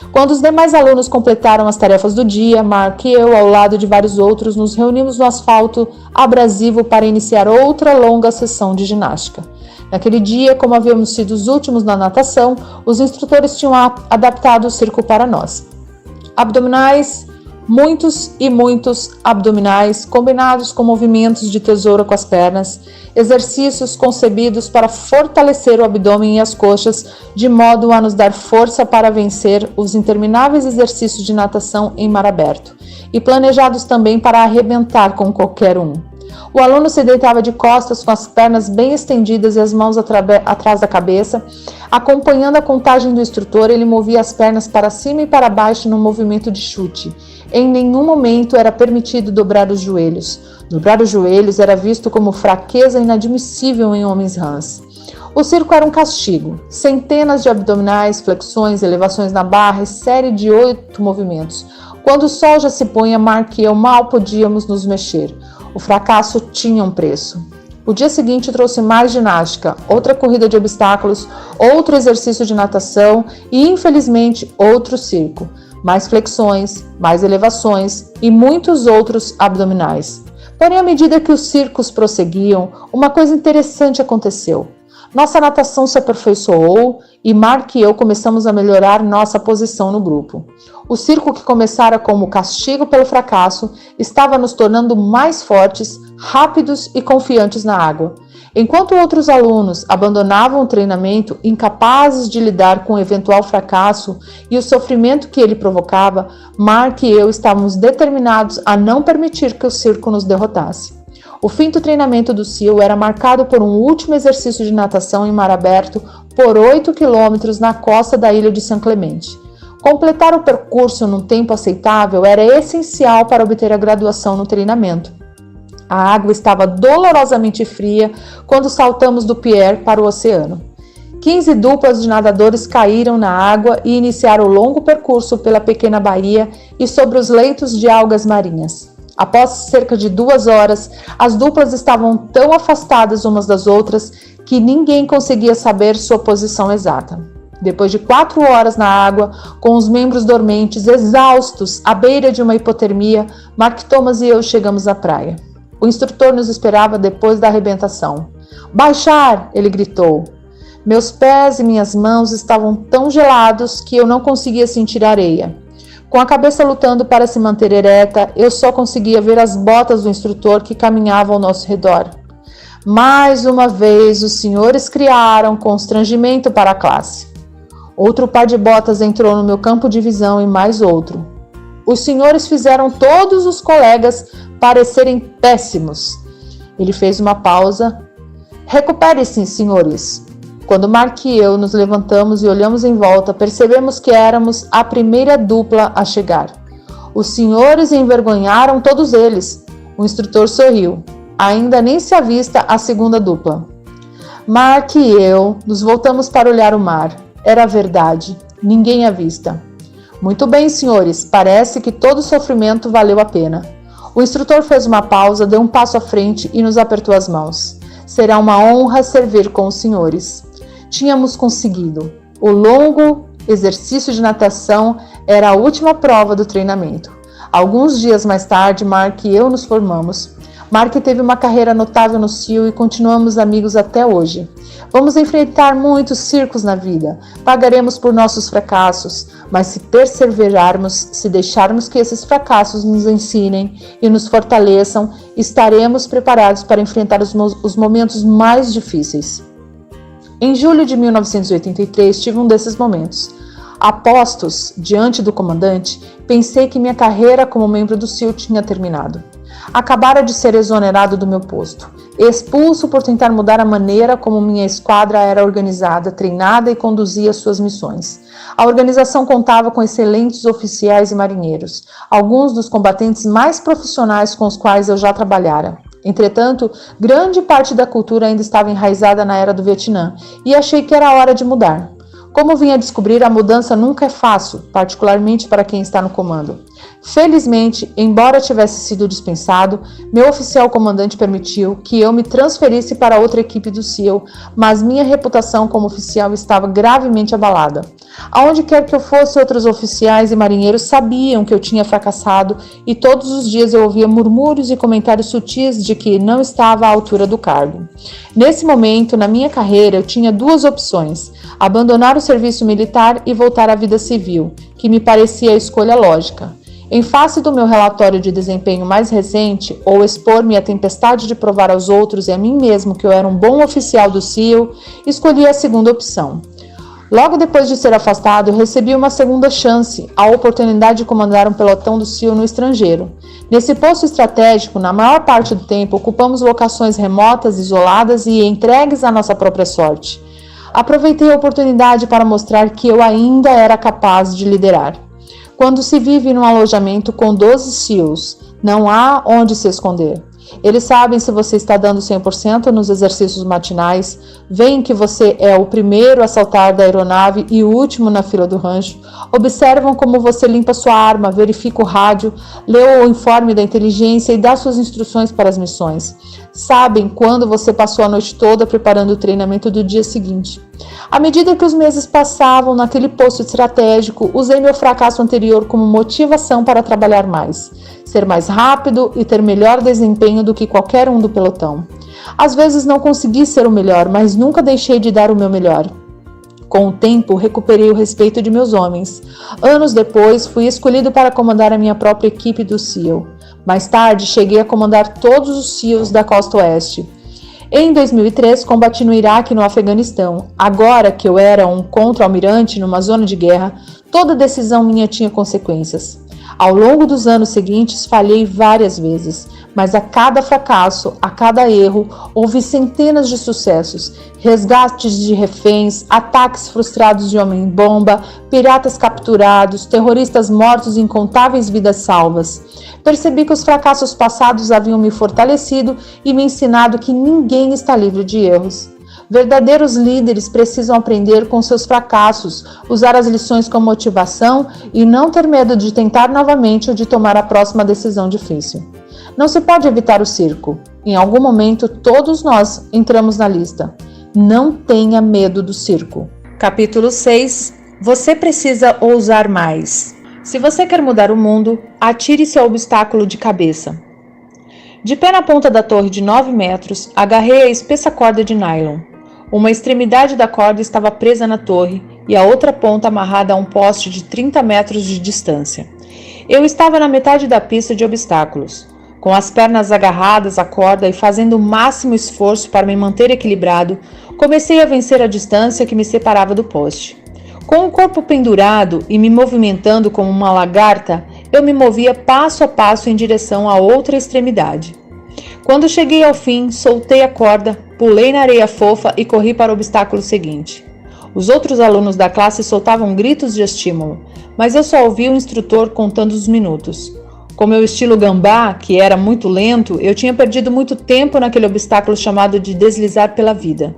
Quando os demais alunos completaram as tarefas do dia, Mark e eu, ao lado de vários outros, nos reunimos no asfalto abrasivo para iniciar outra longa sessão de ginástica. Naquele dia, como havíamos sido os últimos na natação, os instrutores tinham adaptado o circo para nós. Abdominais, muitos e muitos abdominais, combinados com movimentos de tesoura com as pernas, exercícios concebidos para fortalecer o abdômen e as coxas, de modo a nos dar força para vencer os intermináveis exercícios de natação em mar aberto, e planejados também para arrebentar com qualquer um. O aluno se deitava de costas com as pernas bem estendidas e as mãos atrás da cabeça, Acompanhando a contagem do instrutor, ele movia as pernas para cima e para baixo no movimento de chute. Em nenhum momento era permitido dobrar os joelhos. Dobrar os joelhos era visto como fraqueza inadmissível em homens rãs. O circo era um castigo. Centenas de abdominais, flexões, elevações na barra e série de 8 movimentos. Quando o sol já se punha, Mark e eu mal podíamos nos mexer. O fracasso tinha um preço. O dia seguinte trouxe mais ginástica, outra corrida de obstáculos, outro exercício de natação e, infelizmente, outro circo. Mais flexões, mais elevações e muitos outros abdominais. Porém, à medida que os circos prosseguiam, uma coisa interessante aconteceu. Nossa natação se aperfeiçoou e Mark e eu começamos a melhorar nossa posição no grupo. O circo, que começara como castigo pelo fracasso, estava nos tornando mais fortes, rápidos e confiantes na água. Enquanto outros alunos abandonavam o treinamento, incapazes de lidar com o eventual fracasso e o sofrimento que ele provocava, Mark e eu estávamos determinados a não permitir que o circo nos derrotasse. O fim do treinamento do SEAL era marcado por um último exercício de natação em mar aberto por 8 quilômetros na costa da ilha de San Clemente. Completar o percurso num tempo aceitável era essencial para obter a graduação no treinamento. A água estava dolorosamente fria quando saltamos do pier para o oceano. 15 duplas de nadadores caíram na água e iniciaram o longo percurso pela pequena baía e sobre os leitos de algas marinhas. Após cerca de 2 horas, as duplas estavam tão afastadas umas das outras que ninguém conseguia saber sua posição exata. Depois de 4 horas na água, com os membros dormentes, exaustos, à beira de uma hipotermia, Mark Thomas e eu chegamos à praia. O instrutor nos esperava depois da arrebentação. "Baixar!" ele gritou. Meus pés e minhas mãos estavam tão gelados que eu não conseguia sentir a areia. Com a cabeça lutando para se manter ereta, eu só conseguia ver as botas do instrutor que caminhavam ao nosso redor. Mais uma vez, os senhores criaram constrangimento para a classe. Outro par de botas entrou no meu campo de visão e mais outro. Os senhores fizeram todos os colegas parecerem péssimos. Ele fez uma pausa. "Recupere-se, senhores." Quando Mark e eu nos levantamos e olhamos em volta, percebemos que éramos a primeira dupla a chegar. Os senhores envergonharam todos eles. O instrutor sorriu. Ainda nem se avista a segunda dupla. Mark e eu nos voltamos para olhar o mar. Era verdade. Ninguém à vista. "Muito bem, senhores. Parece que todo o sofrimento valeu a pena." O instrutor fez uma pausa, deu um passo à frente e nos apertou as mãos. "Será uma honra servir com os senhores." Tínhamos conseguido. O longo exercício de natação era a última prova do treinamento. Alguns dias mais tarde, Mark e eu nos formamos. Mark teve uma carreira notável no SEAL e continuamos amigos até hoje. Vamos enfrentar muitos circos na vida. Pagaremos por nossos fracassos, mas se perseverarmos, se deixarmos que esses fracassos nos ensinem e nos fortaleçam, estaremos preparados para enfrentar os momentos mais difíceis. Em julho de 1983, tive um desses momentos. Apostos diante do comandante, pensei que minha carreira como membro do SEAL tinha terminado. Acabara de ser exonerado do meu posto, expulso por tentar mudar a maneira como minha esquadra era organizada, treinada e conduzia suas missões. A organização contava com excelentes oficiais e marinheiros, alguns dos combatentes mais profissionais com os quais eu já trabalhara. Entretanto, grande parte da cultura ainda estava enraizada na era do Vietnã e achei que era hora de mudar. Como vim a descobrir, a mudança nunca é fácil, particularmente para quem está no comando. Felizmente, embora tivesse sido dispensado, meu oficial comandante permitiu que eu me transferisse para outra equipe do SEAL, mas minha reputação como oficial estava gravemente abalada. Aonde quer que eu fosse, outros oficiais e marinheiros sabiam que eu tinha fracassado e todos os dias eu ouvia murmúrios e comentários sutis de que não estava à altura do cargo. Nesse momento, na minha carreira, eu tinha 2 opções: abandonar o serviço militar e voltar à vida civil, que me parecia a escolha lógica. Em face do meu relatório de desempenho mais recente, ou expor-me à tempestade de provar aos outros e a mim mesmo que eu era um bom oficial do SEAL, escolhi a segunda opção. Logo depois de ser afastado, recebi uma segunda chance, a oportunidade de comandar um pelotão do SEAL no estrangeiro. Nesse posto estratégico, na maior parte do tempo, ocupamos locações remotas, isoladas e entregues à nossa própria sorte. Aproveitei a oportunidade para mostrar que eu ainda era capaz de liderar. Quando se vive num alojamento com 12 SEALs, não há onde se esconder. Eles sabem se você está dando 100% nos exercícios matinais, veem que você é o primeiro a saltar da aeronave e o último na fila do rancho, observam como você limpa sua arma, verifica o rádio, lê o informe da inteligência e dá suas instruções para as missões. Sabem quando você passou a noite toda preparando o treinamento do dia seguinte. À medida que os meses passavam naquele posto estratégico, usei meu fracasso anterior como motivação para trabalhar mais, ser mais rápido e ter melhor desempenho do que qualquer um do pelotão. Às vezes não consegui ser o melhor, mas nunca deixei de dar o meu melhor. Com o tempo, recuperei o respeito de meus homens. Anos depois, fui escolhido para comandar a minha própria equipe do SEAL. Mais tarde, cheguei a comandar todos os SEALs da Costa Oeste. Em 2003, combati no Iraque e no Afeganistão. Agora que eu era um contra-almirante numa zona de guerra, toda decisão minha tinha consequências. Ao longo dos anos seguintes, falhei várias vezes, mas a cada fracasso, a cada erro, houve centenas de sucessos, resgates de reféns, ataques frustrados de homem-bomba, piratas capturados, terroristas mortos e incontáveis vidas salvas. Percebi que os fracassos passados haviam me fortalecido e me ensinado que ninguém está livre de erros. Verdadeiros líderes precisam aprender com seus fracassos, usar as lições como motivação e não ter medo de tentar novamente ou de tomar a próxima decisão difícil. Não se pode evitar o circo. Em algum momento, todos nós entramos na lista. Não tenha medo do circo. Capítulo 6. Você precisa ousar mais. Se você quer mudar o mundo, atire-se ao obstáculo de cabeça. De pé na ponta da torre de 9 metros, agarrei a espessa corda de nylon. Uma extremidade da corda estava presa na torre e a outra ponta amarrada a um poste de 30 metros de distância. Eu estava na metade da pista de obstáculos. Com as pernas agarradas à corda e fazendo o máximo esforço para me manter equilibrado, comecei a vencer a distância que me separava do poste. Com o corpo pendurado e me movimentando como uma lagarta, eu me movia passo a passo em direção à outra extremidade. Quando cheguei ao fim, soltei a corda, pulei na areia fofa e corri para o obstáculo seguinte. Os outros alunos da classe soltavam gritos de estímulo, mas eu só ouvi o instrutor contando os minutos. Com meu estilo gambá, que era muito lento, eu tinha perdido muito tempo naquele obstáculo chamado de deslizar pela vida.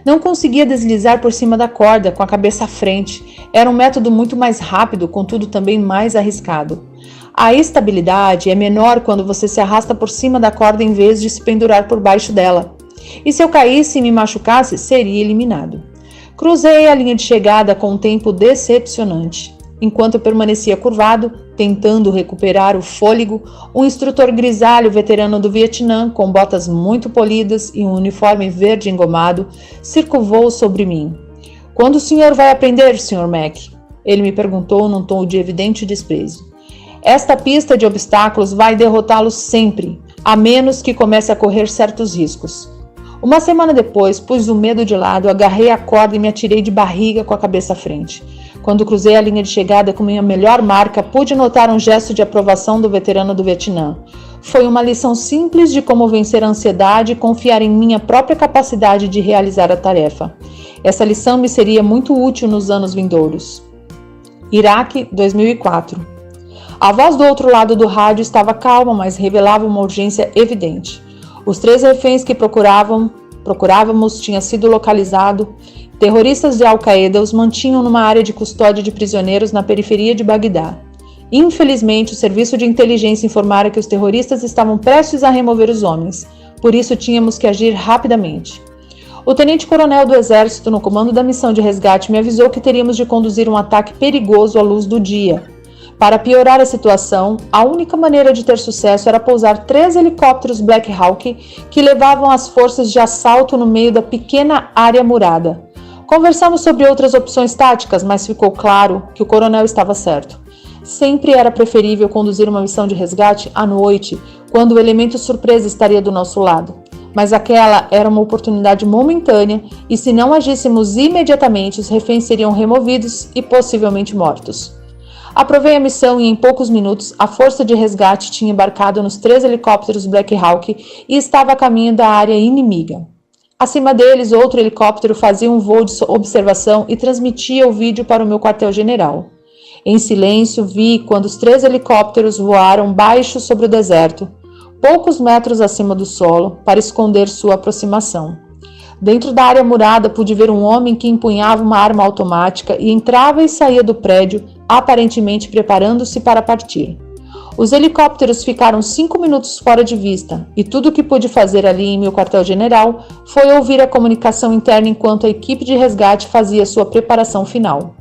Não conseguia deslizar por cima da corda, com a cabeça à frente. Era um método muito mais rápido, contudo também mais arriscado. A estabilidade é menor quando você se arrasta por cima da corda em vez de se pendurar por baixo dela. E se eu caísse e me machucasse, seria eliminado. Cruzei a linha de chegada com um tempo decepcionante. Enquanto eu permanecia curvado, tentando recuperar o fôlego, um instrutor grisalho veterano do Vietnã, com botas muito polidas e um uniforme verde engomado, circulou sobre mim. "Quando o senhor vai aprender, Sr. Mac?" Ele me perguntou num tom de evidente desprezo. "Esta pista de obstáculos vai derrotá-lo sempre, a menos que comece a correr certos riscos." Uma semana depois, pus o medo de lado, agarrei a corda e me atirei de barriga com a cabeça à frente. Quando cruzei a linha de chegada com minha melhor marca, pude notar um gesto de aprovação do veterano do Vietnã. Foi uma lição simples de como vencer a ansiedade e confiar em minha própria capacidade de realizar a tarefa. Essa lição me seria muito útil nos anos vindouros. Iraque, 2004. A voz do outro lado do rádio estava calma, mas revelava uma urgência evidente. Os 3 reféns que procurávamos tinham sido localizados. Terroristas de Al-Qaeda os mantinham numa área de custódia de prisioneiros na periferia de Bagdá. Infelizmente, o serviço de inteligência informara que os terroristas estavam prestes a remover os homens. Por isso, tínhamos que agir rapidamente. O tenente-coronel do Exército, no comando da missão de resgate, me avisou que teríamos de conduzir um ataque perigoso à luz do dia. Para piorar a situação, a única maneira de ter sucesso era pousar 3 helicópteros Black Hawk que levavam as forças de assalto no meio da pequena área murada. Conversamos sobre outras opções táticas, mas ficou claro que o coronel estava certo. Sempre era preferível conduzir uma missão de resgate à noite, quando o elemento surpresa estaria do nosso lado. Mas aquela era uma oportunidade momentânea e se não agíssemos imediatamente, os reféns seriam removidos e possivelmente mortos. Aprovei a missão e em poucos minutos a força de resgate tinha embarcado nos 3 helicópteros Black Hawk e estava a caminho da área inimiga. Acima deles, outro helicóptero fazia um voo de observação e transmitia o vídeo para o meu quartel-general. Em silêncio, vi quando os 3 helicópteros voaram baixo sobre o deserto, poucos metros acima do solo, para esconder sua aproximação. Dentro da área murada, pude ver um homem que empunhava uma arma automática e entrava e saía do prédio, aparentemente preparando-se para partir. Os helicópteros ficaram 5 minutos fora de vista, e tudo o que pude fazer ali em meu quartel-general foi ouvir a comunicação interna enquanto a equipe de resgate fazia sua preparação final.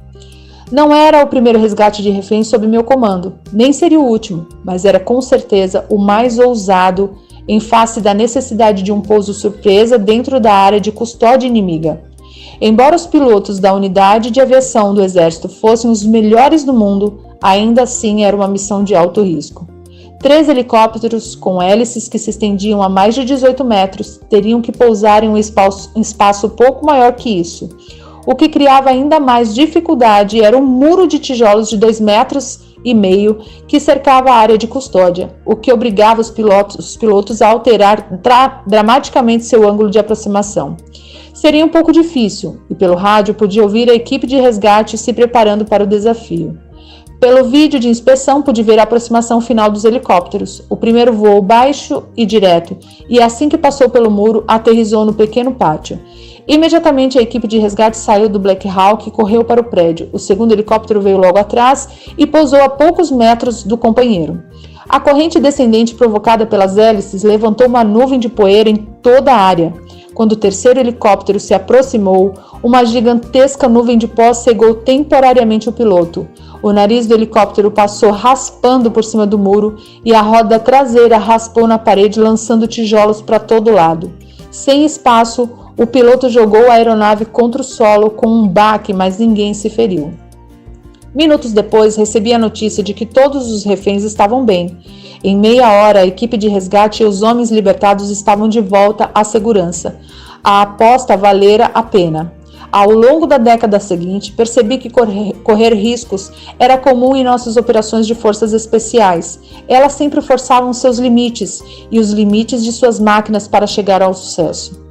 Não era o primeiro resgate de reféns sob meu comando, nem seria o último, mas era com certeza o mais ousado em face da necessidade de um pouso surpresa dentro da área de custódia inimiga. Embora os pilotos da unidade de aviação do Exército fossem os melhores do mundo, ainda assim era uma missão de alto risco. 3 helicópteros com hélices que se estendiam a mais de 18 metros teriam que pousar em um espaço pouco maior que isso. O que criava ainda mais dificuldade era um muro de tijolos de 2,5 metros que cercava a área de custódia, o que obrigava os pilotos a alterar dramaticamente seu ângulo de aproximação. Seria um pouco difícil, e pelo rádio podia ouvir a equipe de resgate se preparando para o desafio. Pelo vídeo de inspeção pude ver a aproximação final dos helicópteros. O primeiro voou baixo e direto, e assim que passou pelo muro, aterrissou no pequeno pátio. Imediatamente a equipe de resgate saiu do Black Hawk e correu para o prédio. O segundo helicóptero veio logo atrás e pousou a poucos metros do companheiro. A corrente descendente provocada pelas hélices levantou uma nuvem de poeira em toda a área. Quando o terceiro helicóptero se aproximou, uma gigantesca nuvem de pó cegou temporariamente o piloto. O nariz do helicóptero passou raspando por cima do muro e a roda traseira raspou na parede, lançando tijolos para todo lado. Sem espaço, o piloto jogou a aeronave contra o solo com um baque, mas ninguém se feriu. Minutos depois, recebi a notícia de que todos os reféns estavam bem. Em meia hora, a equipe de resgate e os homens libertados estavam de volta à segurança. A aposta valera a pena. Ao longo da década seguinte, percebi que correr riscos era comum em nossas operações de forças especiais. Elas sempre forçavam seus limites e os limites de suas máquinas para chegar ao sucesso.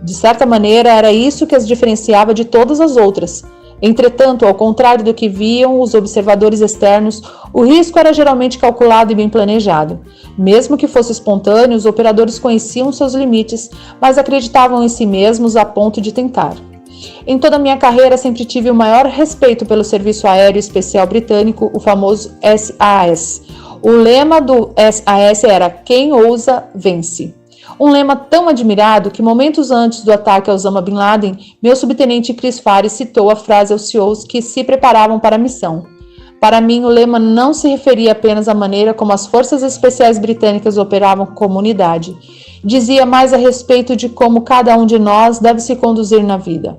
De certa maneira, era isso que as diferenciava de todas as outras. Entretanto, ao contrário do que viam os observadores externos, o risco era geralmente calculado e bem planejado. Mesmo que fosse espontâneo, os operadores conheciam seus limites, mas acreditavam em si mesmos a ponto de tentar. Em toda a minha carreira, sempre tive o maior respeito pelo Serviço Aéreo Especial Britânico, o famoso SAS. O lema do SAS era "Quem ousa, vence". Um lema tão admirado que momentos antes do ataque a Osama Bin Laden, meu subtenente Chris Fares citou a frase aos CEOs que se preparavam para a missão. Para mim, o lema não se referia apenas à maneira como as forças especiais britânicas operavam como unidade. Dizia mais a respeito de como cada um de nós deve se conduzir na vida.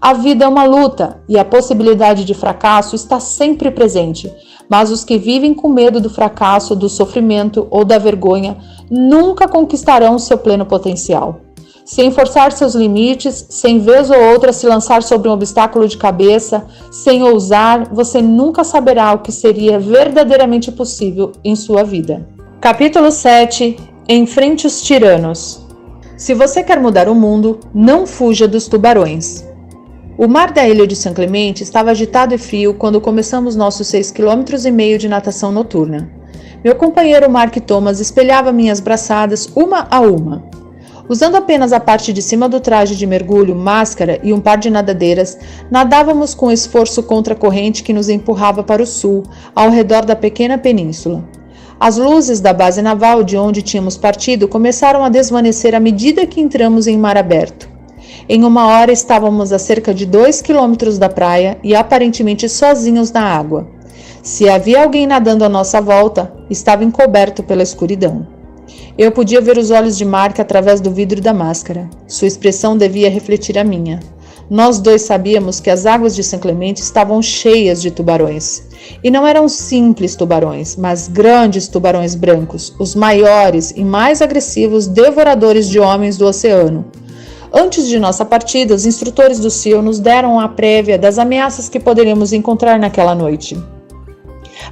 A vida é uma luta e a possibilidade de fracasso está sempre presente, mas os que vivem com medo do fracasso, do sofrimento ou da vergonha nunca conquistarão seu pleno potencial. Sem forçar seus limites, sem vez ou outra se lançar sobre um obstáculo de cabeça, sem ousar, você nunca saberá o que seria verdadeiramente possível em sua vida. Capítulo 7. Enfrente os tiranos. Se você quer mudar o mundo, não fuja dos tubarões. O mar da ilha de São Clemente estava agitado e frio quando começamos nossos 6,5 km de natação noturna. Meu companheiro Mark Thomas espelhava minhas braçadas uma a uma. Usando apenas a parte de cima do traje de mergulho, máscara e um par de nadadeiras, nadávamos com esforço contra a corrente que nos empurrava para o sul, ao redor da pequena península. As luzes da base naval de onde tínhamos partido começaram a desvanecer à medida que entramos em mar aberto. Em uma hora estávamos a cerca de 2 quilômetros da praia e aparentemente sozinhos na água. Se havia alguém nadando à nossa volta, estava encoberto pela escuridão. Eu podia ver os olhos de Mark através do vidro da máscara. Sua expressão devia refletir a minha. Nós dois sabíamos que as águas de São Clemente estavam cheias de tubarões. E não eram simples tubarões, mas grandes tubarões brancos, os maiores e mais agressivos devoradores de homens do oceano. Antes de nossa partida, os instrutores do SEAL nos deram a prévia das ameaças que poderíamos encontrar naquela noite.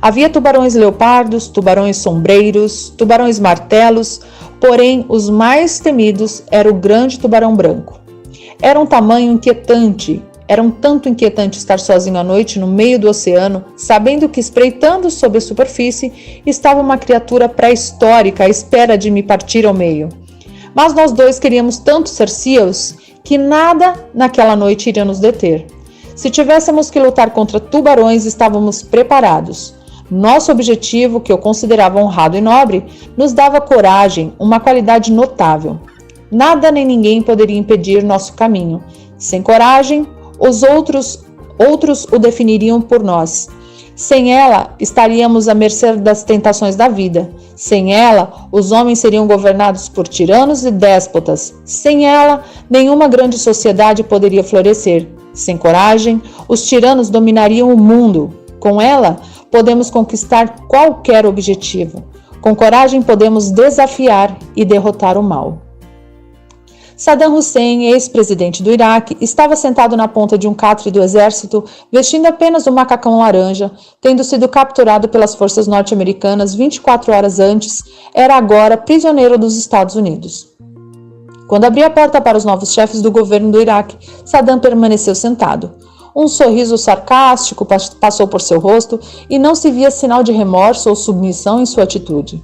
Havia tubarões leopardos, tubarões sombreiros, tubarões martelos, porém os mais temidos era o grande tubarão branco. Era um tanto inquietante estar sozinho à noite no meio do oceano, sabendo que, espreitando sobre a superfície, estava uma criatura pré-histórica à espera de me partir ao meio. Mas nós dois queríamos tanto ser Seals que nada naquela noite iria nos deter. Se tivéssemos que lutar contra tubarões, estávamos preparados. Nosso objetivo, que eu considerava honrado e nobre, nos dava coragem, uma qualidade notável. Nada nem ninguém poderia impedir nosso caminho. Sem coragem, os outros o definiriam por nós. Sem ela, estaríamos à mercê das tentações da vida. Sem ela, os homens seriam governados por tiranos e déspotas. Sem ela, nenhuma grande sociedade poderia florescer. Sem coragem, os tiranos dominariam o mundo. Com ela, podemos conquistar qualquer objetivo. Com coragem, podemos desafiar e derrotar o mal. Saddam Hussein, ex-presidente do Iraque, estava sentado na ponta de um catre do exército, vestindo apenas um macacão laranja, tendo sido capturado pelas forças norte-americanas 24 horas antes, era agora prisioneiro dos Estados Unidos. Quando abri a porta para os novos chefes do governo do Iraque, Saddam permaneceu sentado. Um sorriso sarcástico passou por seu rosto e não se via sinal de remorso ou submissão em sua atitude.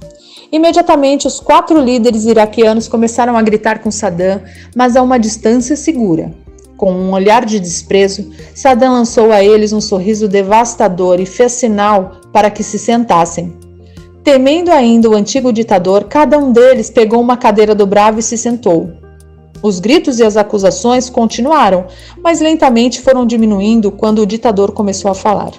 Imediatamente, os 4 líderes iraquianos começaram a gritar com Saddam, mas a uma distância segura. Com um olhar de desprezo, Saddam lançou a eles um sorriso devastador e fez sinal para que se sentassem. Temendo ainda o antigo ditador, cada um deles pegou uma cadeira dobrável e se sentou. Os gritos e as acusações continuaram, mas lentamente foram diminuindo quando o ditador começou a falar.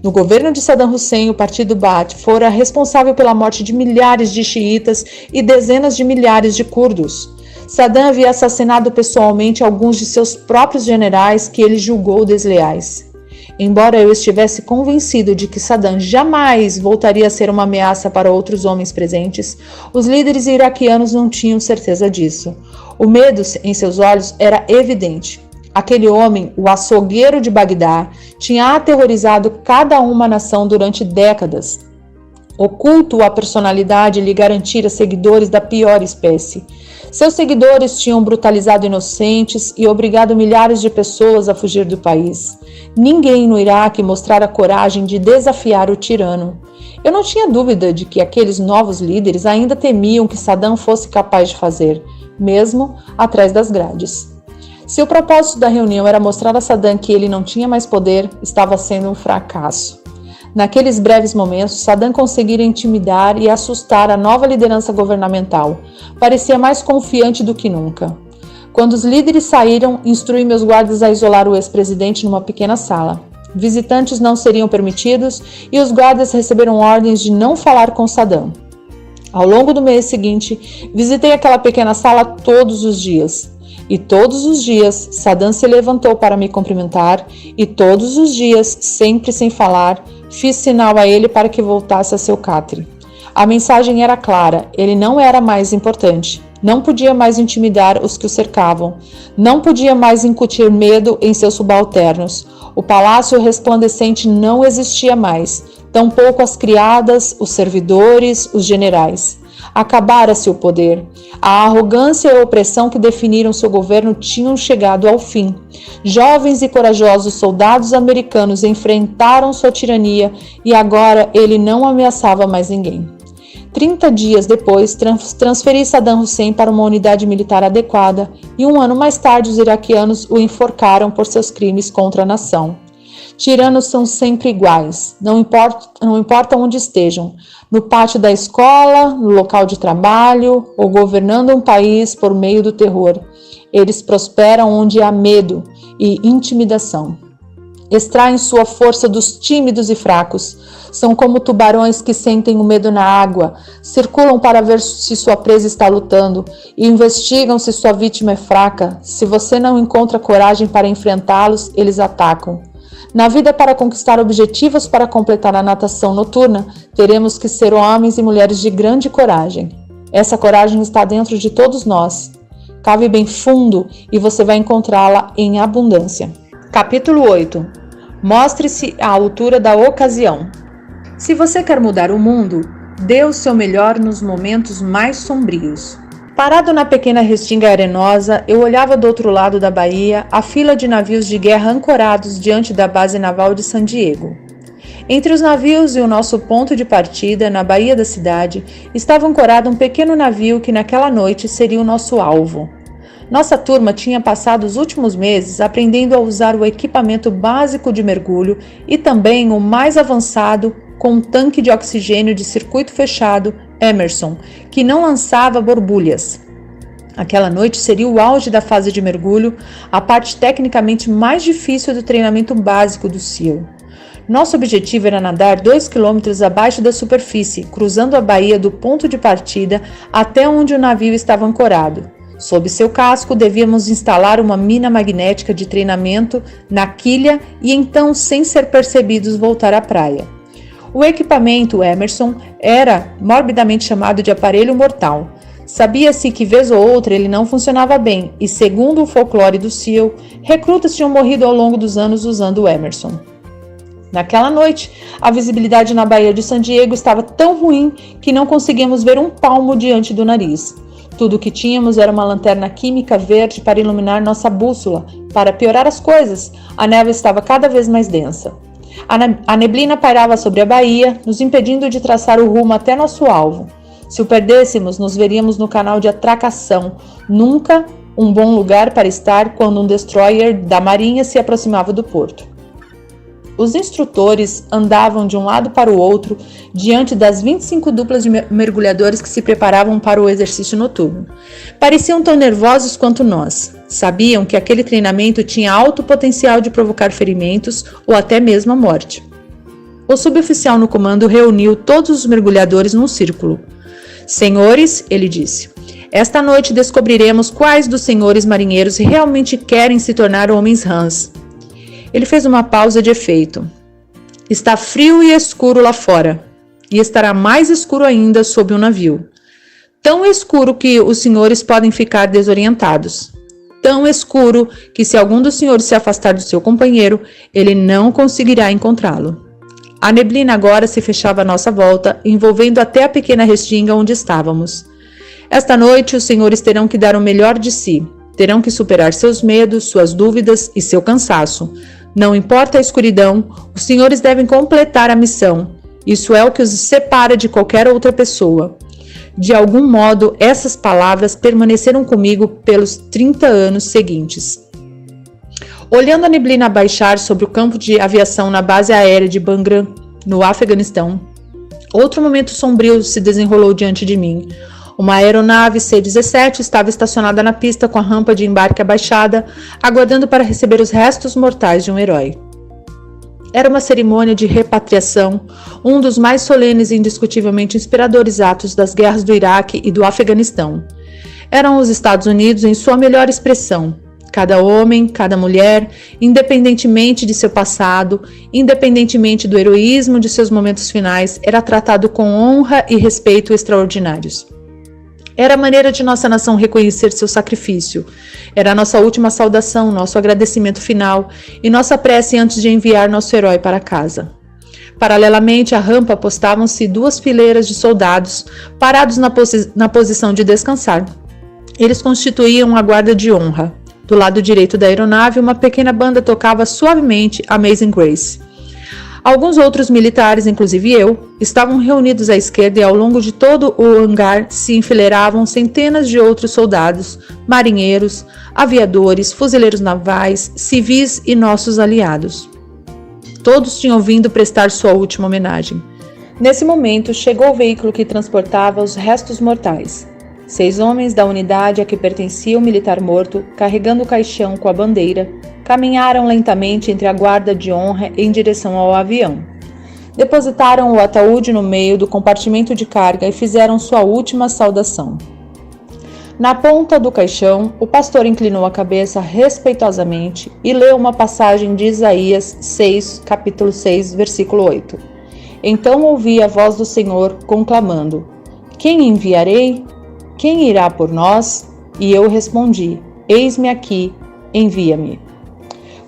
No governo de Saddam Hussein, o partido Baath fora responsável pela morte de milhares de xiitas e dezenas de milhares de curdos. Saddam havia assassinado pessoalmente alguns de seus próprios generais que ele julgou desleais. Embora eu estivesse convencido de que Saddam jamais voltaria a ser uma ameaça para outros homens presentes, os líderes iraquianos não tinham certeza disso. O medo em seus olhos era evidente. Aquele homem, o açougueiro de Bagdá, tinha aterrorizado cada uma nação durante décadas. Oculto à personalidade lhe garantira seguidores da pior espécie. Seus seguidores tinham brutalizado inocentes e obrigado milhares de pessoas a fugir do país. Ninguém no Iraque mostrara coragem de desafiar o tirano. Eu não tinha dúvida de que aqueles novos líderes ainda temiam que Saddam fosse capaz de fazer, mesmo atrás das grades. Se o propósito da reunião era mostrar a Saddam que ele não tinha mais poder, estava sendo um fracasso. Naqueles breves momentos, Saddam conseguira intimidar e assustar a nova liderança governamental. Parecia mais confiante do que nunca. Quando os líderes saíram, instruí meus guardas a isolar o ex-presidente numa pequena sala. Visitantes não seriam permitidos e os guardas receberam ordens de não falar com Saddam. Ao longo do mês seguinte, visitei aquela pequena sala todos os dias. E todos os dias, Saddam se levantou para me cumprimentar e todos os dias, sempre sem falar, fiz sinal a ele para que voltasse a seu catre. A mensagem era clara, ele não era mais importante. Não podia mais intimidar os que o cercavam. Não podia mais incutir medo em seus subalternos. O palácio resplandecente não existia mais. Tampouco as criadas, os servidores, os generais. Acabara-se o poder. A arrogância e a opressão que definiram seu governo tinham chegado ao fim. Jovens e corajosos soldados americanos enfrentaram sua tirania e agora ele não ameaçava mais ninguém. 30 dias depois, transferi Saddam Hussein para uma unidade militar adequada e 1 ano mais tarde os iraquianos o enforcaram por seus crimes contra a nação. Tiranos são sempre iguais, não importa onde estejam, no pátio da escola, no local de trabalho ou governando um país por meio do terror. Eles prosperam onde há medo e intimidação. Extraem sua força dos tímidos e fracos. São como tubarões que sentem o medo na água, circulam para ver se sua presa está lutando e investigam se sua vítima é fraca. Se você não encontra coragem para enfrentá-los, eles atacam. Na vida, para conquistar objetivos para completar a natação noturna, teremos que ser homens e mulheres de grande coragem. Essa coragem está dentro de todos nós. Cave bem fundo e você vai encontrá-la em abundância. Capítulo 8. Mostre-se à altura da ocasião. Se você quer mudar o mundo, dê o seu melhor nos momentos mais sombrios. Parado na pequena restinga arenosa, eu olhava do outro lado da baía a fila de navios de guerra ancorados diante da base naval de San Diego. Entre os navios e o nosso ponto de partida, na baía da cidade, estava ancorado um pequeno navio que naquela noite seria o nosso alvo. Nossa turma tinha passado os últimos meses aprendendo a usar o equipamento básico de mergulho e também o mais avançado com um tanque de oxigênio de circuito fechado Emerson, que não lançava borbulhas. Aquela noite seria o auge da fase de mergulho, a parte tecnicamente mais difícil do treinamento básico do SEAL. Nosso objetivo era nadar 2 quilômetros abaixo da superfície, cruzando a baía do ponto de partida até onde o navio estava ancorado. Sob seu casco, devíamos instalar uma mina magnética de treinamento na quilha e então, sem ser percebidos, voltar à praia. O equipamento Emerson era morbidamente chamado de aparelho mortal. Sabia-se que vez ou outra ele não funcionava bem e, segundo o folclore do SEAL, recrutas tinham morrido ao longo dos anos usando o Emerson. Naquela noite, a visibilidade na Baía de San Diego estava tão ruim que não conseguíamos ver um palmo diante do nariz. Tudo o que tínhamos era uma lanterna química verde para iluminar nossa bússola. Para piorar as coisas, a névoa estava cada vez mais densa. A neblina pairava sobre a baía, nos impedindo de traçar o rumo até nosso alvo. Se o perdêssemos, nos veríamos no canal de atracação, nunca um bom lugar para estar quando um destroyer da marinha se aproximava do porto. Os instrutores andavam de um lado para o outro diante das 25 duplas de mergulhadores que se preparavam para o exercício noturno. Pareciam tão nervosos quanto nós. Sabiam que aquele treinamento tinha alto potencial de provocar ferimentos ou até mesmo a morte. O suboficial no comando reuniu todos os mergulhadores num círculo. Senhores, ele disse, esta noite descobriremos quais dos senhores marinheiros realmente querem se tornar homens rãs. Ele fez uma pausa de efeito. Está frio e escuro lá fora, e estará mais escuro ainda sob o navio. Tão escuro que os senhores podem ficar desorientados. Tão escuro que se algum dos senhores se afastar do seu companheiro, ele não conseguirá encontrá-lo. A neblina agora se fechava à nossa volta, envolvendo até a pequena restinga onde estávamos. Esta noite os senhores terão que dar o melhor de si. Terão que superar seus medos, suas dúvidas e seu cansaço. Não importa a escuridão, os senhores devem completar a missão. Isso é o que os separa de qualquer outra pessoa. De algum modo, essas palavras permaneceram comigo pelos 30 anos seguintes. Olhando a neblina baixar sobre o campo de aviação na base aérea de Bagram, no Afeganistão, outro momento sombrio se desenrolou diante de mim. Uma aeronave C-17 estava estacionada na pista com a rampa de embarque abaixada, aguardando para receber os restos mortais de um herói. Era uma cerimônia de repatriação, um dos mais solenes e indiscutivelmente inspiradores atos das guerras do Iraque e do Afeganistão. Eram os Estados Unidos em sua melhor expressão. Cada homem, cada mulher, independentemente de seu passado, independentemente do heroísmo de seus momentos finais, era tratado com honra e respeito extraordinários. Era a maneira de nossa nação reconhecer seu sacrifício. Era a nossa última saudação, nosso agradecimento final e nossa prece antes de enviar nosso herói para casa. Paralelamente à rampa postavam-se 2 fileiras de soldados, parados na posição de descansar. Eles constituíam a guarda de honra. Do lado direito da aeronave, uma pequena banda tocava suavemente Amazing Grace. Alguns outros militares, inclusive eu, estavam reunidos à esquerda e ao longo de todo o hangar se enfileiravam centenas de outros soldados, marinheiros, aviadores, fuzileiros navais, civis e nossos aliados. Todos tinham vindo prestar sua última homenagem. Nesse momento, chegou o veículo que transportava os restos mortais. 6 homens da unidade a que pertencia o militar morto, carregando o caixão com a bandeira, caminharam lentamente entre a guarda de honra em direção ao avião. Depositaram o ataúde no meio do compartimento de carga e fizeram sua última saudação. Na ponta do caixão, o pastor inclinou a cabeça respeitosamente e leu uma passagem de Isaías 6, capítulo 6, versículo 8. Então ouvi a voz do Senhor conclamando: Quem enviarei? Quem irá por nós? E eu respondi: Eis-me aqui, envia-me.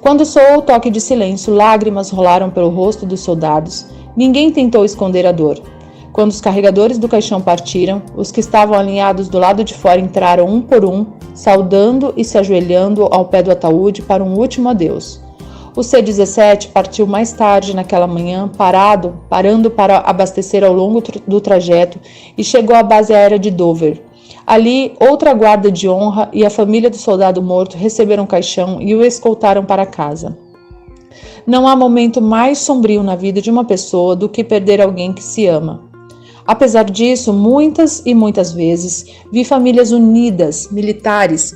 Quando soou o toque de silêncio, lágrimas rolaram pelo rosto dos soldados. Ninguém tentou esconder a dor. Quando os carregadores do caixão partiram, os que estavam alinhados do lado de fora entraram um por um, saudando e se ajoelhando ao pé do ataúde para um último adeus. O C-17 partiu mais tarde naquela manhã, parando para abastecer ao longo do trajeto e chegou à base aérea de Dover. Ali, outra guarda de honra e a família do soldado morto receberam o caixão e o escoltaram para casa. Não há momento mais sombrio na vida de uma pessoa do que perder alguém que se ama. Apesar disso, muitas e muitas vezes, vi famílias unidas, militares,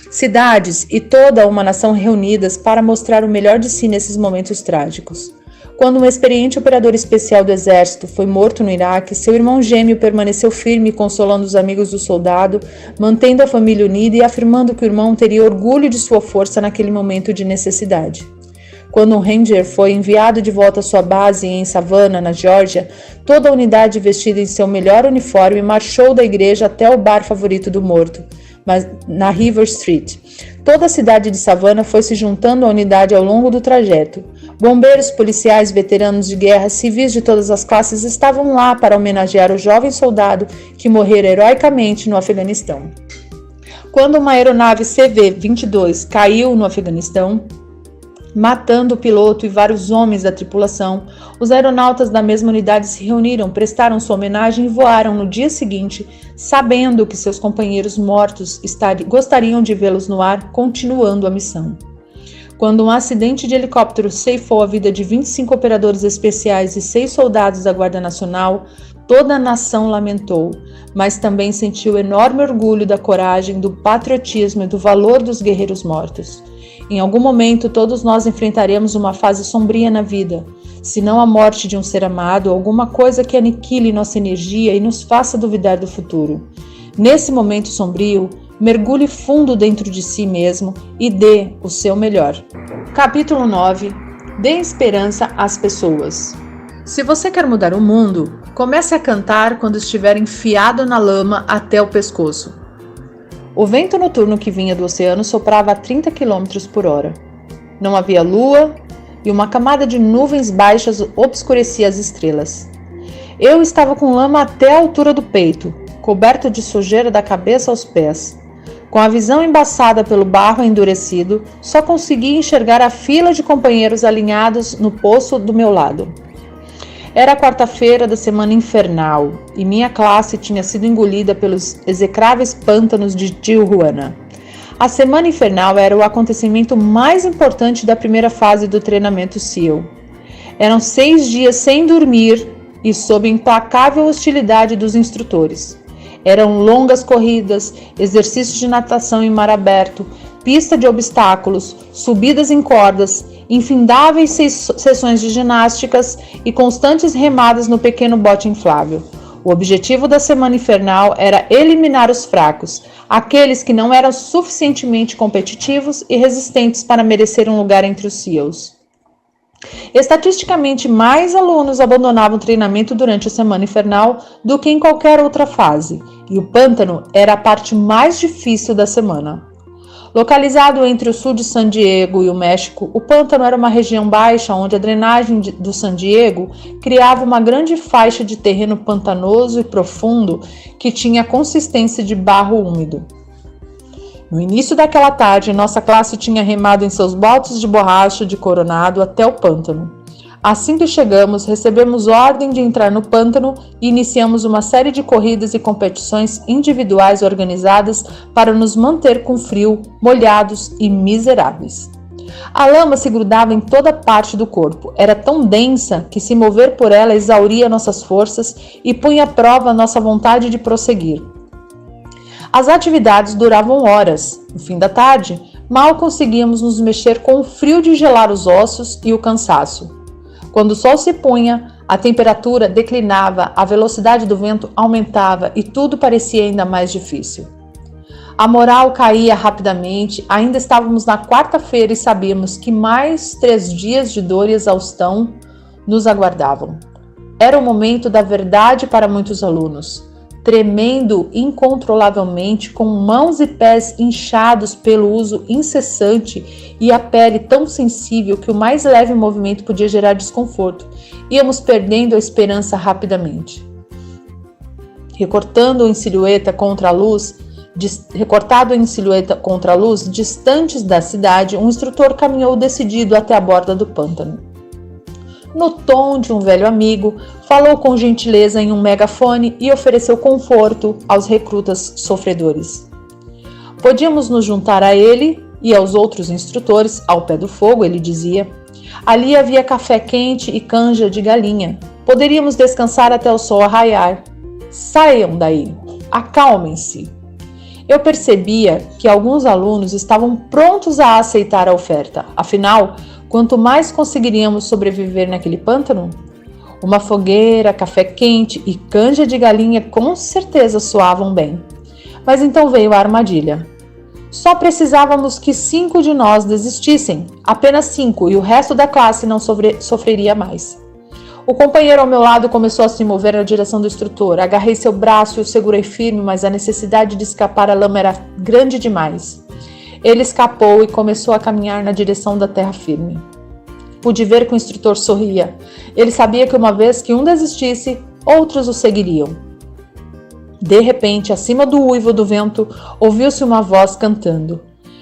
cidades e toda uma nação reunidas para mostrar o melhor de si nesses momentos trágicos. Quando um experiente operador especial do exército foi morto no Iraque, seu irmão gêmeo permaneceu firme consolando os amigos do soldado, mantendo a família unida e afirmando que o irmão teria orgulho de sua força naquele momento de necessidade. Quando um Ranger foi enviado de volta à sua base em Savannah, na Geórgia, toda a unidade vestida em seu melhor uniforme marchou da igreja até o bar favorito do morto, na River Street. Toda a cidade de Savannah foi se juntando à unidade ao longo do trajeto. Bombeiros, policiais, veteranos de guerra, civis de todas as classes estavam lá para homenagear o jovem soldado que morrera heroicamente no Afeganistão. Quando uma aeronave CV-22 caiu no Afeganistão, matando o piloto e vários homens da tripulação, os aeronautas da mesma unidade se reuniram, prestaram sua homenagem e voaram no dia seguinte, sabendo que seus companheiros mortos gostariam de vê-los no ar, continuando a missão. Quando um acidente de helicóptero ceifou a vida de 25 operadores especiais e 6 soldados da Guarda Nacional, toda a nação lamentou, mas também sentiu enorme orgulho da coragem, do patriotismo e do valor dos guerreiros mortos. Em algum momento, todos nós enfrentaremos uma fase sombria na vida, se não a morte de um ser amado, alguma coisa que aniquile nossa energia e nos faça duvidar do futuro. Nesse momento sombrio, mergulhe fundo dentro de si mesmo e dê o seu melhor. Capítulo 9. Dê esperança às pessoas. Se você quer mudar o mundo, comece a cantar quando estiver enfiado na lama até o pescoço. O vento noturno que vinha do oceano soprava a 30 km por hora. Não havia lua e uma camada de nuvens baixas obscurecia as estrelas. Eu estava com lama até a altura do peito, coberto de sujeira da cabeça aos pés. Com a visão embaçada pelo barro endurecido, só conseguia enxergar a fila de companheiros alinhados no poço do meu lado. Era a quarta-feira da semana infernal e minha classe tinha sido engolida pelos execráveis pântanos de Tijuana. A semana infernal era o acontecimento mais importante da primeira fase do treinamento SEAL. Eram 6 dias sem dormir e sob implacável hostilidade dos instrutores. Eram longas corridas, exercícios de natação em mar aberto, pista de obstáculos, subidas em cordas, infindáveis sessões de ginásticas e constantes remadas no pequeno bote inflável. O objetivo da semana infernal era eliminar os fracos, aqueles que não eram suficientemente competitivos e resistentes para merecer um lugar entre os SEALs. Estatisticamente, mais alunos abandonavam o treinamento durante a semana infernal do que em qualquer outra fase, e o pântano era a parte mais difícil da semana. Localizado entre o sul de San Diego e o México, o pântano era uma região baixa onde a drenagem do San Diego criava uma grande faixa de terreno pantanoso e profundo que tinha consistência de barro úmido. No início daquela tarde, nossa classe tinha remado em seus botes de borracha de Coronado até o pântano. Assim que chegamos, recebemos ordem de entrar no pântano e iniciamos uma série de corridas e competições individuais organizadas para nos manter com frio, molhados e miseráveis. A lama se grudava em toda parte do corpo. Era tão densa que se mover por ela exauria nossas forças e punha à prova nossa vontade de prosseguir. As atividades duravam horas. No fim da tarde, mal conseguíamos nos mexer com o frio de gelar os ossos e o cansaço. Quando o sol se punha, a temperatura declinava, a velocidade do vento aumentava e tudo parecia ainda mais difícil. A moral caía rapidamente, ainda estávamos na quarta-feira e sabíamos que mais 3 dias de dor e exaustão nos aguardavam. Era o momento da verdade para muitos alunos. Tremendo incontrolavelmente, com mãos e pés inchados pelo uso incessante e a pele tão sensível que o mais leve movimento podia gerar desconforto, íamos perdendo a esperança rapidamente. Recortado em silhueta contra a luz, distantes da cidade, um instrutor caminhou decidido até a borda do pântano. No tom de um velho amigo, falou com gentileza em um megafone e ofereceu conforto aos recrutas sofredores. Podíamos nos juntar a ele e aos outros instrutores ao pé do fogo, ele dizia. Ali havia café quente e canja de galinha. Poderíamos descansar até o sol raiar. Saiam daí, acalmem-se. Eu percebia que alguns alunos estavam prontos a aceitar a oferta. Afinal, quanto mais conseguiríamos sobreviver naquele pântano? Uma fogueira, café quente e canja de galinha com certeza soavam bem. Mas então veio a armadilha. Só precisávamos que 5 de nós desistissem, apenas 5, e o resto da classe não sofreria mais. O companheiro ao meu lado começou a se mover na direção do instrutor. Agarrei seu braço e o segurei firme, mas a necessidade de escapar à lama era grande demais. Ele escapou e começou a caminhar na direção da terra firme. Pude ver que o instrutor sorria. Ele sabia que uma vez que um desistisse, outros o seguiriam. De repente, acima do uivo do vento, ouviu-se uma voz cantando.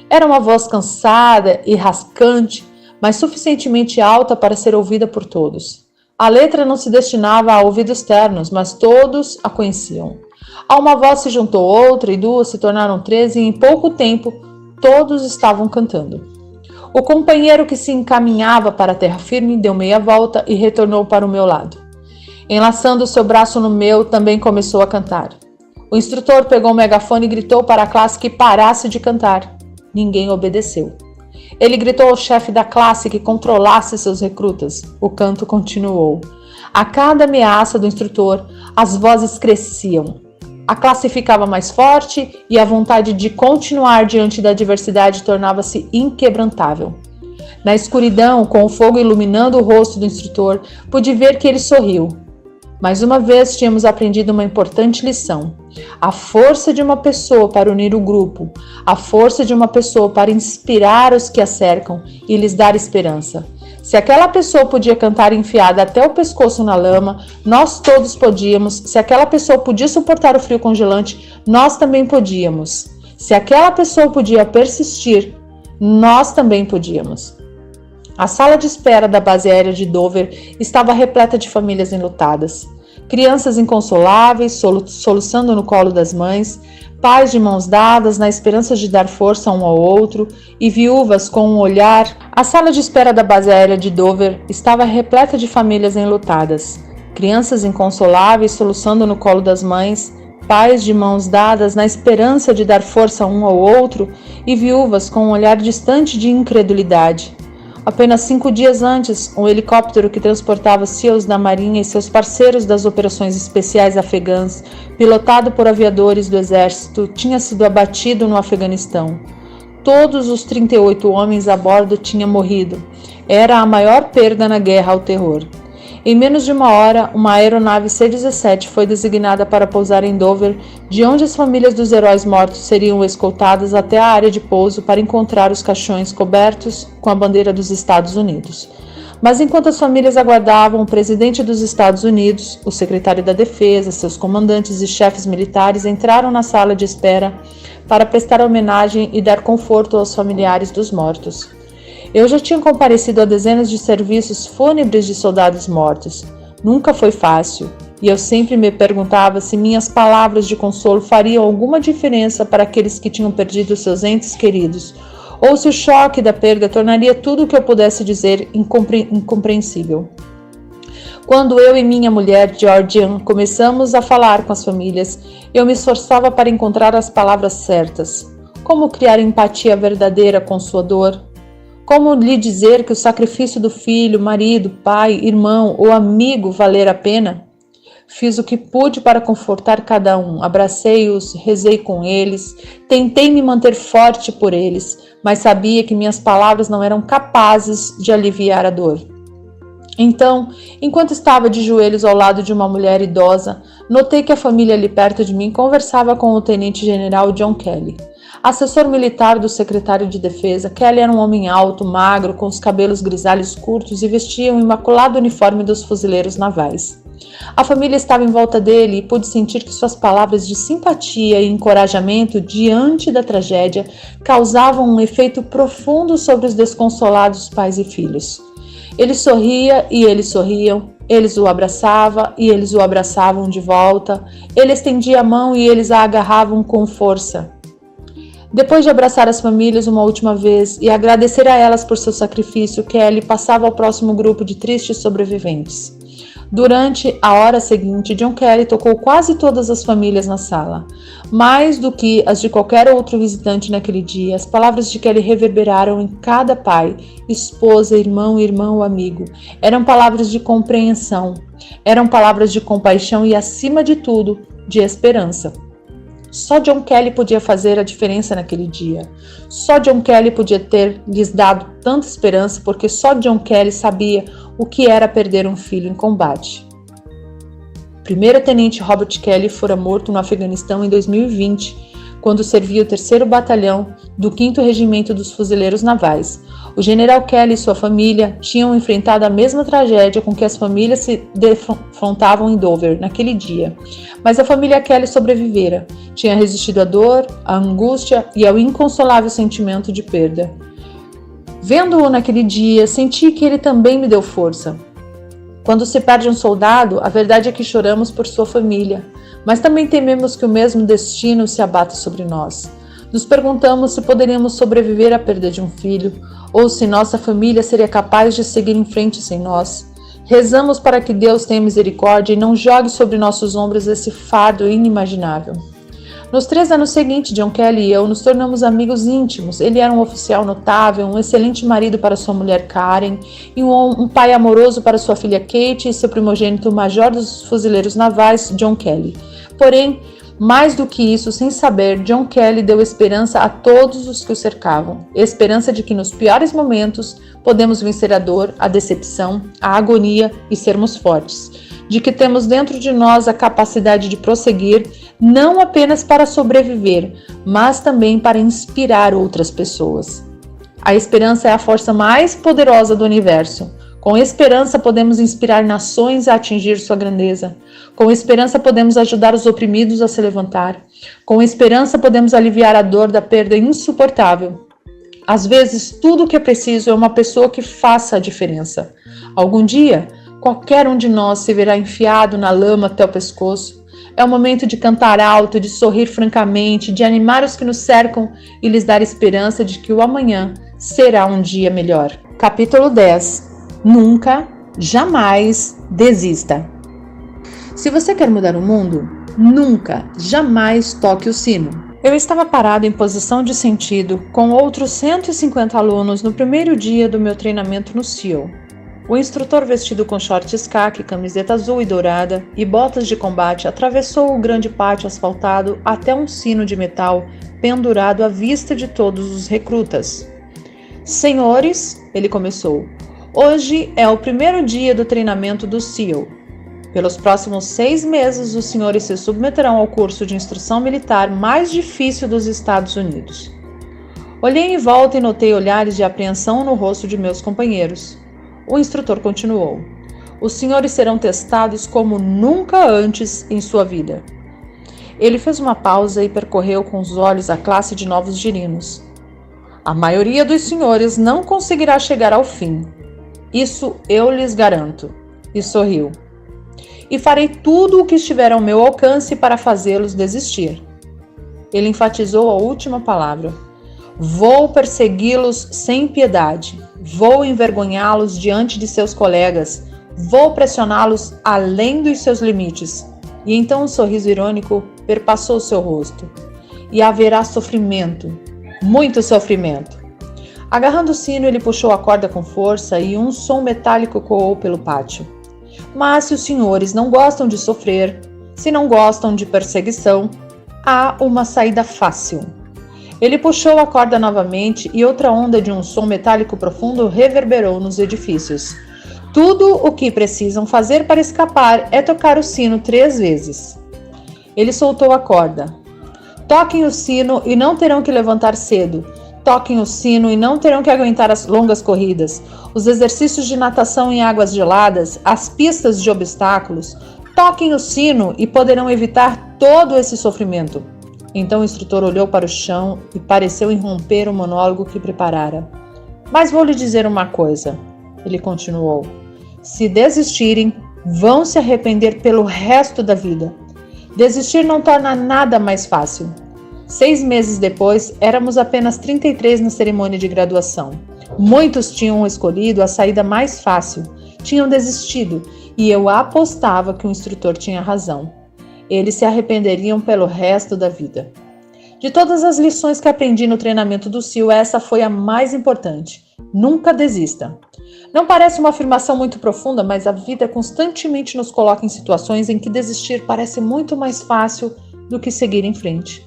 Era uma voz cansada e rascante, mas suficientemente alta para ser ouvida por todos. A letra não se destinava a ouvidos ternos, mas todos a conheciam. A uma voz se juntou outra e 2 se tornaram 3 e em pouco tempo todos estavam cantando. O companheiro que se encaminhava para a terra firme deu meia volta e retornou para o meu lado. Enlaçando seu braço no meu, também começou a cantar. O instrutor pegou o megafone e gritou para a classe que parasse de cantar. Ninguém obedeceu. Ele gritou ao chefe da classe que controlasse seus recrutas. O canto continuou. A cada ameaça do instrutor, as vozes cresciam. A classe ficava mais forte e a vontade de continuar diante da adversidade tornava-se inquebrantável. Na escuridão, com o fogo iluminando o rosto do instrutor, pude ver que ele sorriu. Mais uma vez tínhamos aprendido uma importante lição. A força de uma pessoa para unir o grupo, a força de uma pessoa para inspirar os que a cercam e lhes dar esperança. Se aquela pessoa podia cantar enfiada até o pescoço na lama, nós todos podíamos. Se aquela pessoa podia suportar o frio congelante, nós também podíamos. Se aquela pessoa podia persistir, nós também podíamos. A sala de espera da base aérea de Dover estava repleta de famílias enlutadas. Crianças inconsoláveis, soluçando no colo das mães, pais de mãos dadas na esperança de dar força um ao outro e viúvas com um olhar. A sala de espera da base aérea de Dover estava repleta de famílias enlutadas. Crianças inconsoláveis, soluçando no colo das mães, pais de mãos dadas na esperança de dar força um ao outro e viúvas com um olhar distante de incredulidade. Apenas 5 dias antes, um helicóptero que transportava SEALs da Marinha e seus parceiros das operações especiais afegãs, pilotado por aviadores do exército, tinha sido abatido no Afeganistão. Todos os 38 homens a bordo tinham morrido. Era a maior perda na guerra ao terror. Em menos de uma hora, uma aeronave C-17 foi designada para pousar em Dover, de onde as famílias dos heróis mortos seriam escoltadas até a área de pouso para encontrar os caixões cobertos com a bandeira dos Estados Unidos. Mas enquanto as famílias aguardavam, o presidente dos Estados Unidos, o secretário da Defesa, seus comandantes e chefes militares entraram na sala de espera para prestar homenagem e dar conforto aos familiares dos mortos. Eu já tinha comparecido a dezenas de serviços fúnebres de soldados mortos. Nunca foi fácil, e eu sempre me perguntava se minhas palavras de consolo fariam alguma diferença para aqueles que tinham perdido seus entes queridos, ou se o choque da perda tornaria tudo o que eu pudesse dizer incompreensível. Quando eu e minha mulher, Georgian, começamos a falar com as famílias, eu me esforçava para encontrar as palavras certas. Como criar empatia verdadeira com sua dor? Como lhe dizer que o sacrifício do filho, marido, pai, irmão ou amigo valer a pena? Fiz o que pude para confortar cada um, abracei-os, rezei com eles, tentei me manter forte por eles, mas sabia que minhas palavras não eram capazes de aliviar a dor. Então, enquanto estava de joelhos ao lado de uma mulher idosa, notei que a família ali perto de mim conversava com o tenente-general John Kelly. Assessor militar do secretário de defesa, Kelly era um homem alto, magro, com os cabelos grisalhos curtos e vestia um imaculado uniforme dos fuzileiros navais. A família estava em volta dele e pôde sentir que suas palavras de simpatia e encorajamento diante da tragédia causavam um efeito profundo sobre os desconsolados pais e filhos. Ele sorria e eles sorriam, eles o abraçavam e eles o abraçavam de volta, ele estendia a mão e eles a agarravam com força. Depois de abraçar as famílias uma última vez e agradecer a elas por seu sacrifício, Kelly passava ao próximo grupo de tristes sobreviventes. Durante a hora seguinte, John Kelly tocou quase todas as famílias na sala. Mais do que as de qualquer outro visitante naquele dia, as palavras de Kelly reverberaram em cada pai, esposa, irmão ou amigo. Eram palavras de compreensão, eram palavras de compaixão e, acima de tudo, de esperança. Só John Kelly podia fazer a diferença naquele dia. Só John Kelly podia ter lhes dado tanta esperança, porque só John Kelly sabia o que era perder um filho em combate. Primeiro-tenente Robert Kelly fora morto no Afeganistão em 2020, quando servia o 3º Batalhão do 5º Regimento dos Fuzileiros Navais. O general Kelly e sua família tinham enfrentado a mesma tragédia com que as famílias se defrontavam em Dover naquele dia. Mas a família Kelly sobrevivera. Tinha resistido à dor, à angústia e ao inconsolável sentimento de perda. Vendo-o naquele dia, senti que ele também me deu força. Quando se perde um soldado, a verdade é que choramos por sua família, mas também tememos que o mesmo destino se abata sobre nós. Nos perguntamos se poderíamos sobreviver à perda de um filho, ou se nossa família seria capaz de seguir em frente sem nós. Rezamos para que Deus tenha misericórdia e não jogue sobre nossos ombros esse fardo inimaginável. Nos 3 anos seguintes, John Kelly e eu nos tornamos amigos íntimos. Ele era um oficial notável, um excelente marido para sua mulher Karen, e um pai amoroso para sua filha Kate e seu primogênito, o major dos fuzileiros navais, John Kelly. Porém, mais do que isso, sem saber, John Kelly deu esperança a todos os que o cercavam. Esperança de que nos piores momentos podemos vencer a dor, a decepção, a agonia e sermos fortes. De que temos dentro de nós a capacidade de prosseguir, não apenas para sobreviver, mas também para inspirar outras pessoas. A esperança é a força mais poderosa do universo. Com esperança podemos inspirar nações a atingir sua grandeza. Com esperança podemos ajudar os oprimidos a se levantar. Com esperança podemos aliviar a dor da perda insuportável. Às vezes, tudo o que é preciso é uma pessoa que faça a diferença. Algum dia, qualquer um de nós se verá enfiado na lama até o pescoço. É o momento de cantar alto, de sorrir francamente, de animar os que nos cercam e lhes dar esperança de que o amanhã será um dia melhor. Capítulo 10. Nunca, jamais desista. Se você quer mudar o mundo, nunca, jamais toque o sino. Eu estava parado em posição de sentido com outros 150 alunos no primeiro dia do meu treinamento no SEAL. O instrutor, vestido com shorts caqui, camiseta azul e dourada e botas de combate, atravessou o grande pátio asfaltado até um sino de metal pendurado à vista de todos os recrutas. Senhores, ele começou, hoje é o primeiro dia do treinamento do SEAL. Pelos próximos 6 meses, os senhores se submeterão ao curso de instrução militar mais difícil dos Estados Unidos. Olhei em volta e notei olhares de apreensão no rosto de meus companheiros. O instrutor continuou. Os senhores serão testados como nunca antes em sua vida. Ele fez uma pausa e percorreu com os olhos a classe de novos girinos. A maioria dos senhores não conseguirá chegar ao fim. Isso eu lhes garanto. E sorriu. E farei tudo o que estiver ao meu alcance para fazê-los desistir. Ele enfatizou a última palavra. Vou persegui-los sem piedade. Vou envergonhá-los diante de seus colegas. Vou pressioná-los além dos seus limites. E então um sorriso irônico perpassou seu rosto. E haverá sofrimento. Muito sofrimento. Agarrando o sino, ele puxou a corda com força e um som metálico ecoou pelo pátio. Mas se os senhores não gostam de sofrer, se não gostam de perseguição, há uma saída fácil. Ele puxou a corda novamente e outra onda de um som metálico profundo reverberou nos edifícios. Tudo o que precisam fazer para escapar é tocar o sino 3 vezes. Ele soltou a corda. Toquem o sino e não terão que levantar cedo. Toquem o sino e não terão que aguentar as longas corridas, os exercícios de natação em águas geladas, as pistas de obstáculos. Toquem o sino e poderão evitar todo esse sofrimento. Então o instrutor olhou para o chão e pareceu interromper o monólogo que preparara. Mas vou lhe dizer uma coisa, ele continuou. Se desistirem, vão se arrepender pelo resto da vida. Desistir não torna nada mais fácil. 6 meses depois, éramos apenas 33 na cerimônia de graduação. Muitos tinham escolhido a saída mais fácil, tinham desistido, e eu apostava que o instrutor tinha razão. Eles se arrependeriam pelo resto da vida. De todas as lições que aprendi no treinamento do SEAL, essa foi a mais importante. Nunca desista. Não parece uma afirmação muito profunda, mas a vida constantemente nos coloca em situações em que desistir parece muito mais fácil do que seguir em frente.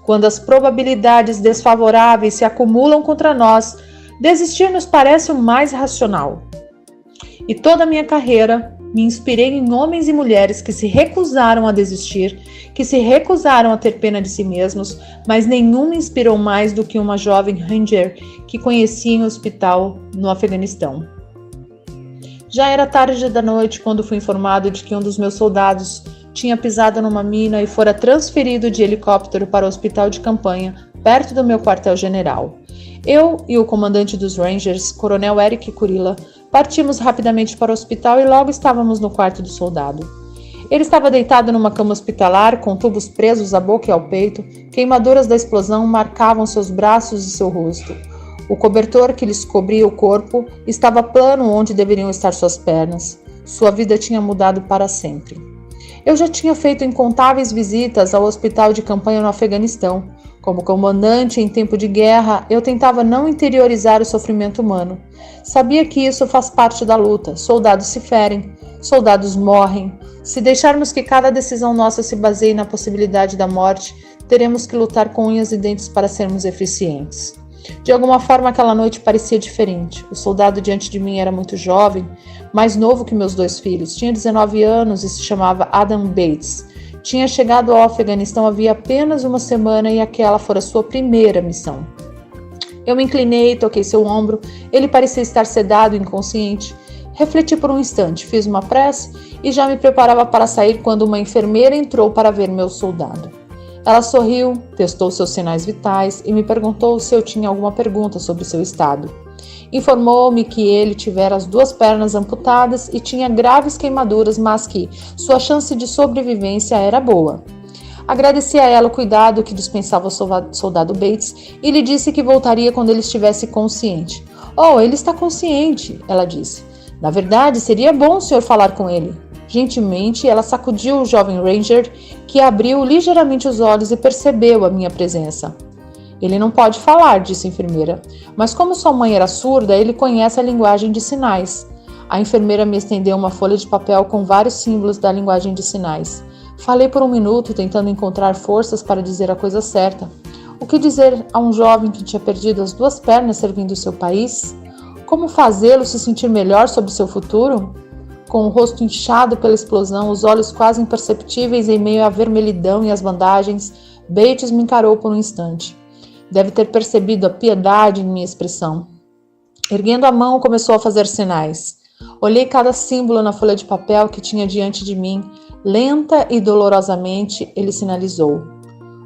Quando as probabilidades desfavoráveis se acumulam contra nós, desistir nos parece o mais racional. E toda a minha carreira me inspirei em homens e mulheres que se recusaram a desistir, que se recusaram a ter pena de si mesmos, mas nenhum me inspirou mais do que uma jovem Ranger que conheci em um hospital no Afeganistão. Já era tarde da noite quando fui informado de que um dos meus soldados tinha pisado numa mina e fora transferido de helicóptero para o hospital de campanha, perto do meu quartel-general. Eu e o comandante dos Rangers, coronel Eric Kurila, partimos rapidamente para o hospital e logo estávamos no quarto do soldado. Ele estava deitado numa cama hospitalar, com tubos presos à boca e ao peito, queimaduras da explosão marcavam seus braços e seu rosto. O cobertor que lhes cobria o corpo estava plano onde deveriam estar suas pernas. Sua vida tinha mudado para sempre. Eu já tinha feito incontáveis visitas ao hospital de campanha no Afeganistão. Como comandante em tempo de guerra, eu tentava não interiorizar o sofrimento humano. Sabia que isso faz parte da luta. Soldados se ferem, soldados morrem. Se deixarmos que cada decisão nossa se baseie na possibilidade da morte, teremos que lutar com unhas e dentes para sermos eficientes. De alguma forma, aquela noite parecia diferente. O soldado diante de mim era muito jovem, mais novo que meus 2 filhos. Tinha 19 anos e se chamava Adam Bates. Tinha chegado ao Afeganistão havia apenas uma semana e aquela fora sua primeira missão. Eu me inclinei, toquei seu ombro. Ele parecia estar sedado e inconsciente. Refleti por um instante, fiz uma prece e já me preparava para sair quando uma enfermeira entrou para ver meu soldado. Ela sorriu, testou seus sinais vitais e me perguntou se eu tinha alguma pergunta sobre seu estado. Informou-me que ele tivera as 2 pernas amputadas e tinha graves queimaduras, mas que sua chance de sobrevivência era boa. Agradeci a ela o cuidado que dispensava o soldado Bates e lhe disse que voltaria quando ele estivesse consciente. Oh, ele está consciente, ela disse. Na verdade, seria bom o senhor falar com ele. Gentilmente, ela sacudiu o jovem Ranger, que abriu ligeiramente os olhos e percebeu a minha presença. Ele não pode falar, disse a enfermeira, mas como sua mãe era surda, ele conhece a linguagem de sinais. A enfermeira me estendeu uma folha de papel com vários símbolos da linguagem de sinais. Falei por um minuto, tentando encontrar forças para dizer a coisa certa. O que dizer a um jovem que tinha perdido as 2 pernas servindo seu país? Como fazê-lo se sentir melhor sobre seu futuro? Com o rosto inchado pela explosão, os olhos quase imperceptíveis em meio à vermelhidão e às bandagens, Bates me encarou por um instante. Deve ter percebido a piedade em minha expressão. Erguendo a mão, começou a fazer sinais. Olhei cada símbolo na folha de papel que tinha diante de mim. Lenta e dolorosamente, ele sinalizou.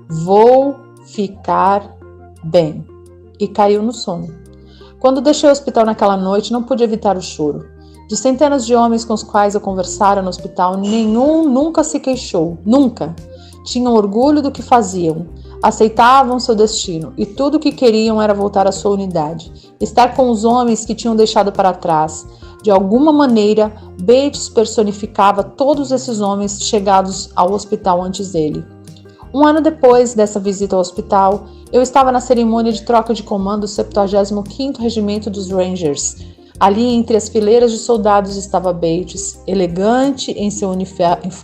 Vou ficar bem. E caiu no sono. Quando deixei o hospital naquela noite, não pude evitar o choro. De centenas de homens com os quais eu conversara no hospital, nenhum nunca se queixou. Nunca. Tinham orgulho do que faziam. Aceitavam seu destino e tudo o que queriam era voltar à sua unidade, estar com os homens que tinham deixado para trás. De alguma maneira, Bates personificava todos esses homens chegados ao hospital antes dele. 1 ano depois dessa visita ao hospital, eu estava na cerimônia de troca de comando do 75º Regimento dos Rangers. Ali, entre as fileiras de soldados, estava Bates, elegante em seu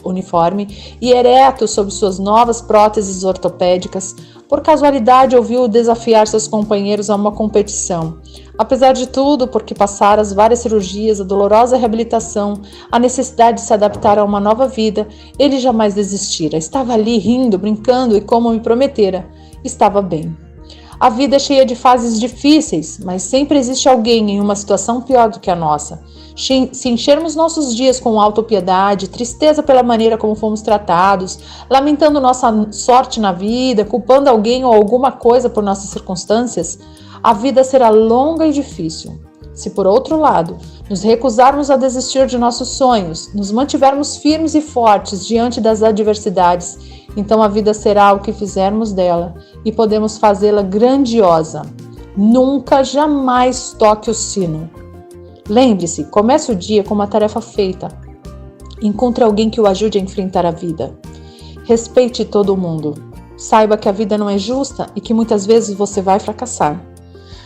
uniforme e ereto sob suas novas próteses ortopédicas. Por casualidade, ouviu desafiar seus companheiros a uma competição. Apesar de tudo, porque passara as várias cirurgias, a dolorosa reabilitação, a necessidade de se adaptar a uma nova vida, ele jamais desistira. Estava ali rindo, brincando e, como me prometera, estava bem. A vida é cheia de fases difíceis, mas sempre existe alguém em uma situação pior do que a nossa. Se enchermos nossos dias com autopiedade, tristeza pela maneira como fomos tratados, lamentando nossa sorte na vida, culpando alguém ou alguma coisa por nossas circunstâncias, a vida será longa e difícil. Se, por outro lado, nos recusarmos a desistir de nossos sonhos, nos mantivermos firmes e fortes diante das adversidades, então a vida será o que fizermos dela e podemos fazê-la grandiosa. Nunca, jamais toque o sino. Lembre-se, comece o dia com uma tarefa feita. Encontre alguém que o ajude a enfrentar a vida. Respeite todo mundo. Saiba que a vida não é justa e que muitas vezes você vai fracassar.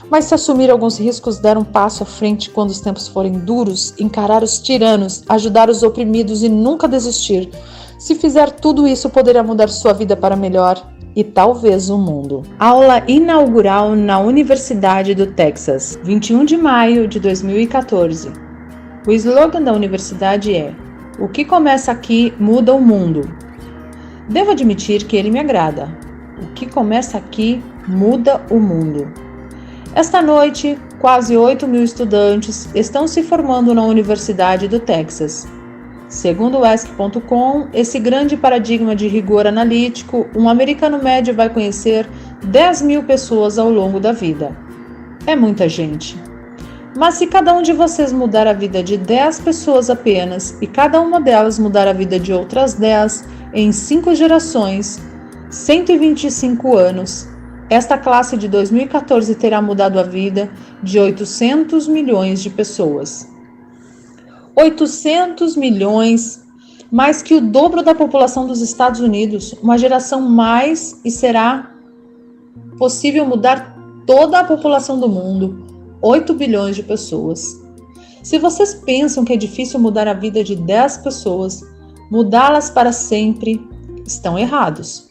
Mas se assumir alguns riscos, der um passo à frente quando os tempos forem duros, encarar os tiranos, ajudar os oprimidos e nunca desistir. Se fizer tudo isso, poderá mudar sua vida para melhor e talvez o mundo. Aula inaugural na Universidade do Texas, 21 de maio de 2014. O slogan da universidade é: "O que começa aqui muda o mundo". Devo admitir que ele me agrada. O que começa aqui muda o mundo. Esta noite, quase 8.000 estudantes estão se formando na Universidade do Texas. Segundo o ESC.com, esse grande paradigma de rigor analítico, um americano médio vai conhecer 10.000 pessoas ao longo da vida. É muita gente. Mas se cada um de vocês mudar a vida de 10 pessoas apenas e cada uma delas mudar a vida de outras 10 em 5 gerações, 125 anos, esta classe de 2014 terá mudado a vida de 800 milhões de pessoas. 800 milhões, mais que o dobro da população dos Estados Unidos, uma geração mais, e será possível mudar toda a população do mundo, 8 bilhões de pessoas. Se vocês pensam que é difícil mudar a vida de 10 pessoas, mudá-las para sempre, estão errados.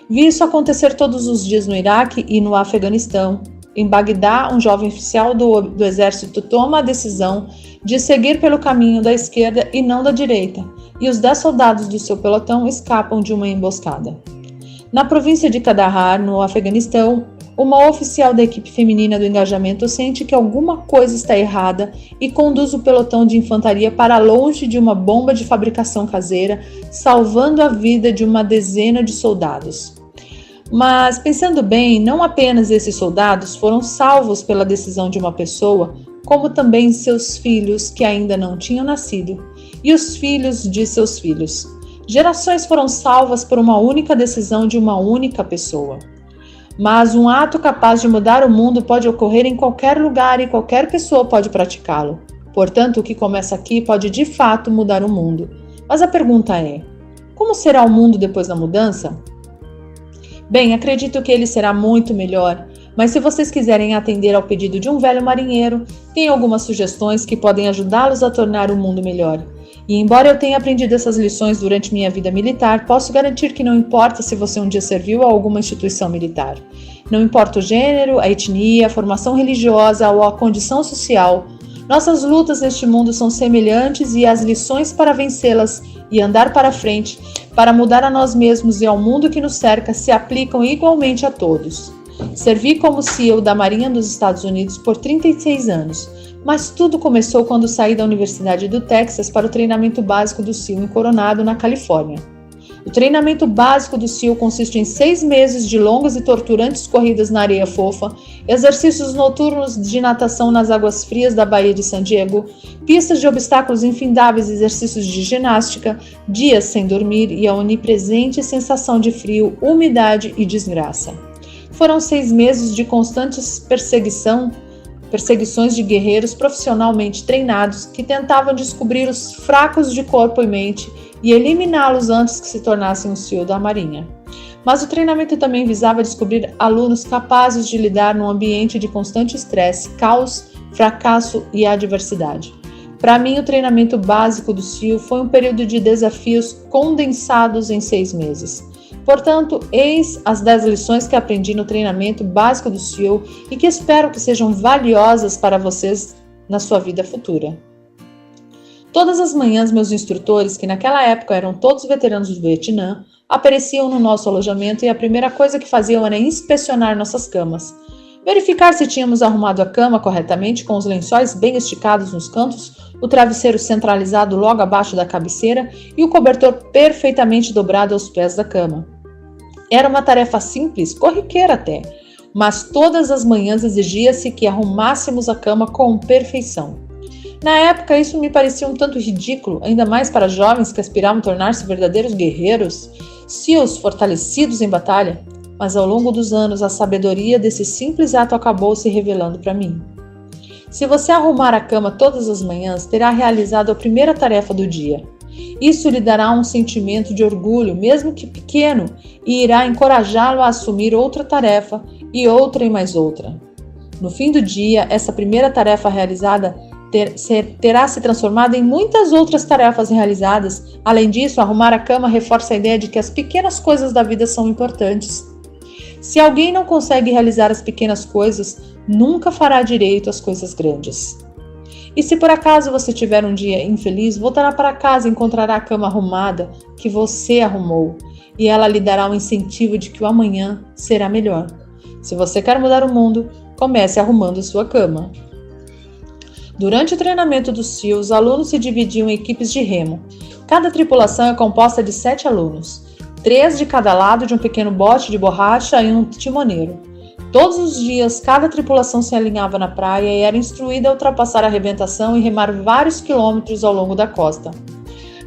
Vi isso acontecer todos os dias no Iraque e no Afeganistão. Em Bagdá, um jovem oficial do exército toma a decisão de seguir pelo caminho da esquerda e não da direita, e os 10 soldados do seu pelotão escapam de uma emboscada. Na província de Kandahar, no Afeganistão, uma oficial da equipe feminina do engajamento sente que alguma coisa está errada e conduz o pelotão de infantaria para longe de uma bomba de fabricação caseira, salvando a vida de uma dezena de soldados. Mas, pensando bem, não apenas esses soldados foram salvos pela decisão de uma pessoa, como também seus filhos que ainda não tinham nascido, e os filhos de seus filhos. Gerações foram salvas por uma única decisão de uma única pessoa. Mas um ato capaz de mudar o mundo pode ocorrer em qualquer lugar e qualquer pessoa pode praticá-lo. Portanto, o que começa aqui pode de fato mudar o mundo. Mas a pergunta é: como será o mundo depois da mudança? Bem, acredito que ele será muito melhor, mas se vocês quiserem atender ao pedido de um velho marinheiro, tem algumas sugestões que podem ajudá-los a tornar o mundo melhor. E embora eu tenha aprendido essas lições durante minha vida militar, posso garantir que não importa se você um dia serviu a alguma instituição militar. Não importa o gênero, a etnia, a formação religiosa ou a condição social, nossas lutas neste mundo são semelhantes e as lições para vencê-las e andar para frente, para mudar a nós mesmos e ao mundo que nos cerca, se aplicam igualmente a todos. Servi como CEO da Marinha dos Estados Unidos por 36 anos, mas tudo começou quando saí da Universidade do Texas para o treinamento básico do SEAL em Coronado, na Califórnia. O treinamento básico do SEAL consiste em 6 meses de longas e torturantes corridas na areia fofa, exercícios noturnos de natação nas águas frias da Baía de San Diego, pistas de obstáculos infindáveis e exercícios de ginástica, dias sem dormir e a onipresente sensação de frio, umidade e desgraça. Foram 6 meses de constantes perseguições de guerreiros profissionalmente treinados que tentavam descobrir os fracos de corpo e mente e eliminá-los antes que se tornassem um SEAL da Marinha. Mas o treinamento também visava descobrir alunos capazes de lidar num ambiente de constante estresse, caos, fracasso e adversidade. Para mim, o treinamento básico do SEAL foi um período de desafios condensados em 6 meses. Portanto, eis as 10 lições que aprendi no treinamento básico do SEAL e que espero que sejam valiosas para vocês na sua vida futura. Todas as manhãs, meus instrutores, que naquela época eram todos veteranos do Vietnã, apareciam no nosso alojamento e a primeira coisa que faziam era inspecionar nossas camas. verificar se tínhamos arrumado a cama corretamente, com os lençóis bem esticados nos cantos, o travesseiro centralizado logo abaixo da cabeceira e o cobertor perfeitamente dobrado aos pés da cama. Era uma tarefa simples, corriqueira até, mas todas as manhãs exigia-se que arrumássemos a cama com perfeição. Na época, isso me parecia um tanto ridículo, ainda mais para jovens que aspiravam a tornar-se verdadeiros guerreiros, seals fortalecidos em batalha, mas ao longo dos anos a sabedoria desse simples ato acabou se revelando para mim. Se você arrumar a cama todas as manhãs, terá realizado a primeira tarefa do dia. Isso lhe dará um sentimento de orgulho, mesmo que pequeno, e irá encorajá-lo a assumir outra tarefa e outra e mais outra. No fim do dia, essa primeira tarefa realizada terá se transformado em muitas outras tarefas realizadas. Além disso, arrumar a cama reforça a ideia de que as pequenas coisas da vida são importantes. Se alguém não consegue realizar as pequenas coisas, nunca fará direito às coisas grandes. E se por acaso você tiver um dia infeliz, voltará para casa e encontrará a cama arrumada que você arrumou, e ela lhe dará um incentivo de que o amanhã será melhor. Se você quer mudar o mundo, comece arrumando sua cama. Durante o treinamento do SEAL, os alunos se dividiam em equipes de remo. Cada tripulação é composta de 7 alunos, 3 de cada lado de um pequeno bote de borracha e um timoneiro. Todos os dias, cada tripulação se alinhava na praia e era instruída a ultrapassar a arrebentação e remar vários quilômetros ao longo da costa.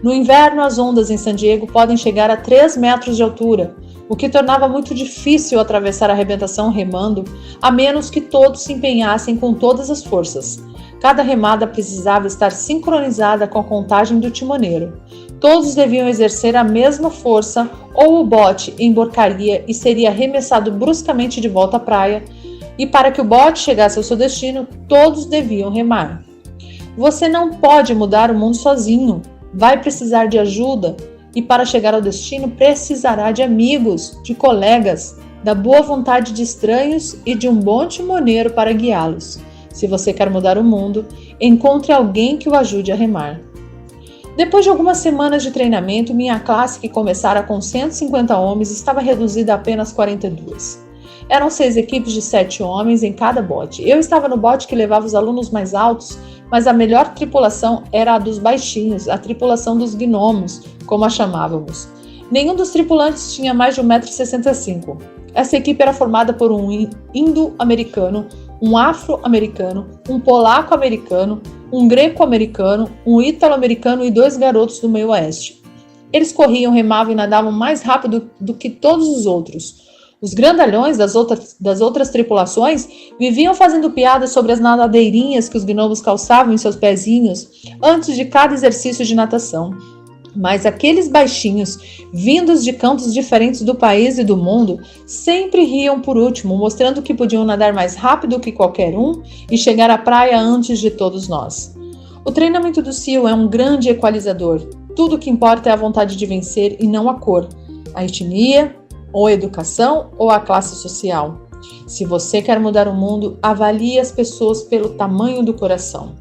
No inverno, as ondas em San Diego podem chegar a 3 metros de altura, o que tornava muito difícil atravessar a arrebentação remando, a menos que todos se empenhassem com todas as forças. Cada remada precisava estar sincronizada com a contagem do timoneiro. Todos deviam exercer a mesma força ou o bote emborcaria e seria arremessado bruscamente de volta à praia, e para que o bote chegasse ao seu destino, todos deviam remar. Você não pode mudar o mundo sozinho, vai precisar de ajuda e para chegar ao destino precisará de amigos, de colegas, da boa vontade de estranhos e de um bom timoneiro para guiá-los. Se você quer mudar o mundo, encontre alguém que o ajude a remar. Depois de algumas semanas de treinamento, minha classe, que começara com 150 homens, estava reduzida a apenas 42. Eram 6 equipes de 7 homens em cada bote. Eu estava no bote que levava os alunos mais altos, mas a melhor tripulação era a dos baixinhos, a tripulação dos gnomos, como a chamávamos. Nenhum dos tripulantes tinha mais de 1,65 m. Essa equipe era formada por um indo-americano, um afro-americano, um polaco-americano, um greco-americano, um ítalo-americano e 2 garotos do meio oeste. Eles corriam, remavam e nadavam mais rápido do que todos os outros. Os grandalhões das outras tripulações viviam fazendo piadas sobre as nadadeirinhas que os gnomos calçavam em seus pezinhos antes de cada exercício de natação. Mas aqueles baixinhos, vindos de cantos diferentes do país e do mundo, sempre riam por último, mostrando que podiam nadar mais rápido que qualquer um e chegar à praia antes de todos nós. O treinamento do SEAL é um grande equalizador. Tudo o que importa é a vontade de vencer e não a cor, a etnia, ou a educação, ou a classe social. Se você quer mudar o mundo, avalie as pessoas pelo tamanho do coração.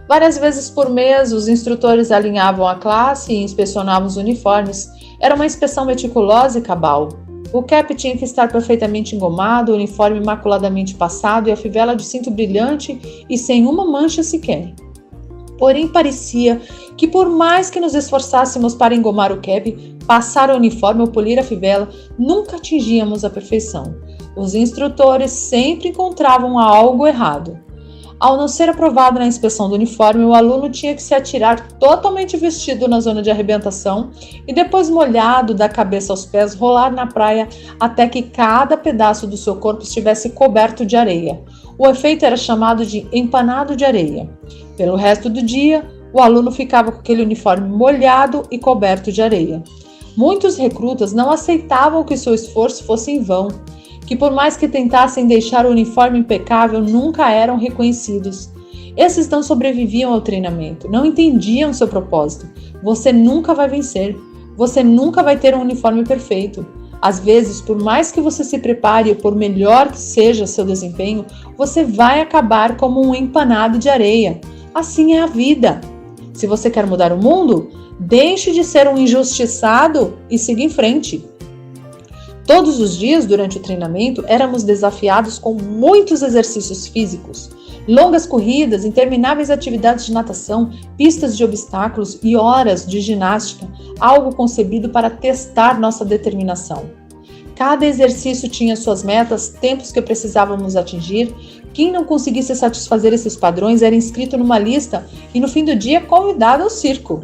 Várias vezes por mês, os instrutores alinhavam a classe e inspecionavam os uniformes. Era uma inspeção meticulosa e cabal. O cap tinha que estar perfeitamente engomado, o uniforme imaculadamente passado e a fivela de cinto brilhante e sem uma mancha sequer. Porém, parecia que por mais que nos esforçássemos para engomar o cap, passar o uniforme ou polir a fivela, nunca atingíamos a perfeição. Os instrutores sempre encontravam algo errado. Ao não ser aprovado na inspeção do uniforme, o aluno tinha que se atirar totalmente vestido na zona de arrebentação e depois molhado da cabeça aos pés rolar na praia até que cada pedaço do seu corpo estivesse coberto de areia. O efeito era chamado de empanado de areia. Pelo resto do dia, o aluno ficava com aquele uniforme molhado e coberto de areia. Muitos recrutas não aceitavam que seu esforço fosse em vão, que por mais que tentassem deixar o uniforme impecável, nunca eram reconhecidos. Esses não sobreviviam ao treinamento, não entendiam seu propósito. Você nunca vai vencer, você nunca vai ter um uniforme perfeito. Às vezes, por mais que você se prepare, ou por melhor que seja seu desempenho, você vai acabar como um empanado de areia. Assim é a vida. Se você quer mudar o mundo, deixe de ser um injustiçado e siga em frente. Todos os dias, durante o treinamento, éramos desafiados com muitos exercícios físicos, longas corridas, intermináveis atividades de natação, pistas de obstáculos e horas de ginástica, algo concebido para testar nossa determinação. Cada exercício tinha suas metas, tempos que precisávamos atingir. Quem não conseguisse satisfazer esses padrões era inscrito numa lista e no fim do dia convidado ao circo.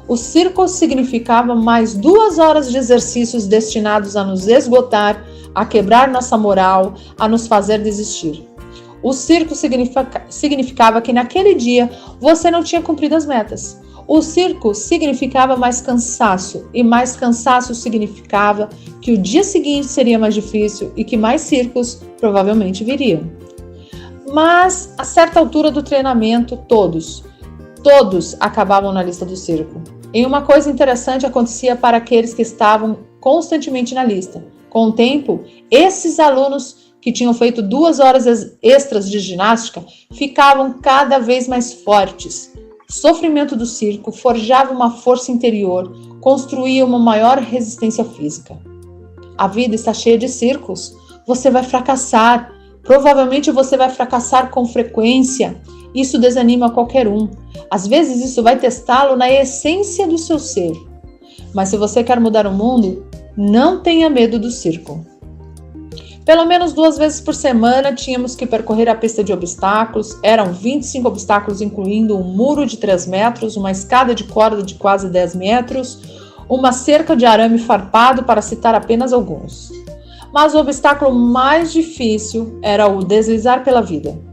O circo significava mais 2 horas de exercícios destinados a nos esgotar, a quebrar nossa moral, a nos fazer desistir. O circo significava que naquele dia você não tinha cumprido as metas. O circo significava mais cansaço, e mais cansaço significava que o dia seguinte seria mais difícil e que mais circos provavelmente viriam. Mas, a certa altura do treinamento, todos acabavam na lista do circo. E uma coisa interessante acontecia para aqueles que estavam constantemente na lista. Com o tempo, esses alunos que tinham feito 2 horas extras de ginástica ficavam cada vez mais fortes. O sofrimento do circo forjava uma força interior, construía uma maior resistência física. A vida está cheia de circos. Você vai fracassar. Provavelmente você vai fracassar com frequência. Isso desanima qualquer um. Às vezes isso vai testá-lo na essência do seu ser. Mas se você quer mudar o mundo, não tenha medo do circo. Pelo menos 2 vezes por semana tínhamos que percorrer a pista de obstáculos. Eram 25 obstáculos, incluindo um muro de 3 metros, uma escada de corda de quase 10 metros, uma cerca de arame farpado, para citar apenas alguns. Mas o obstáculo mais difícil era o deslizar pela vida.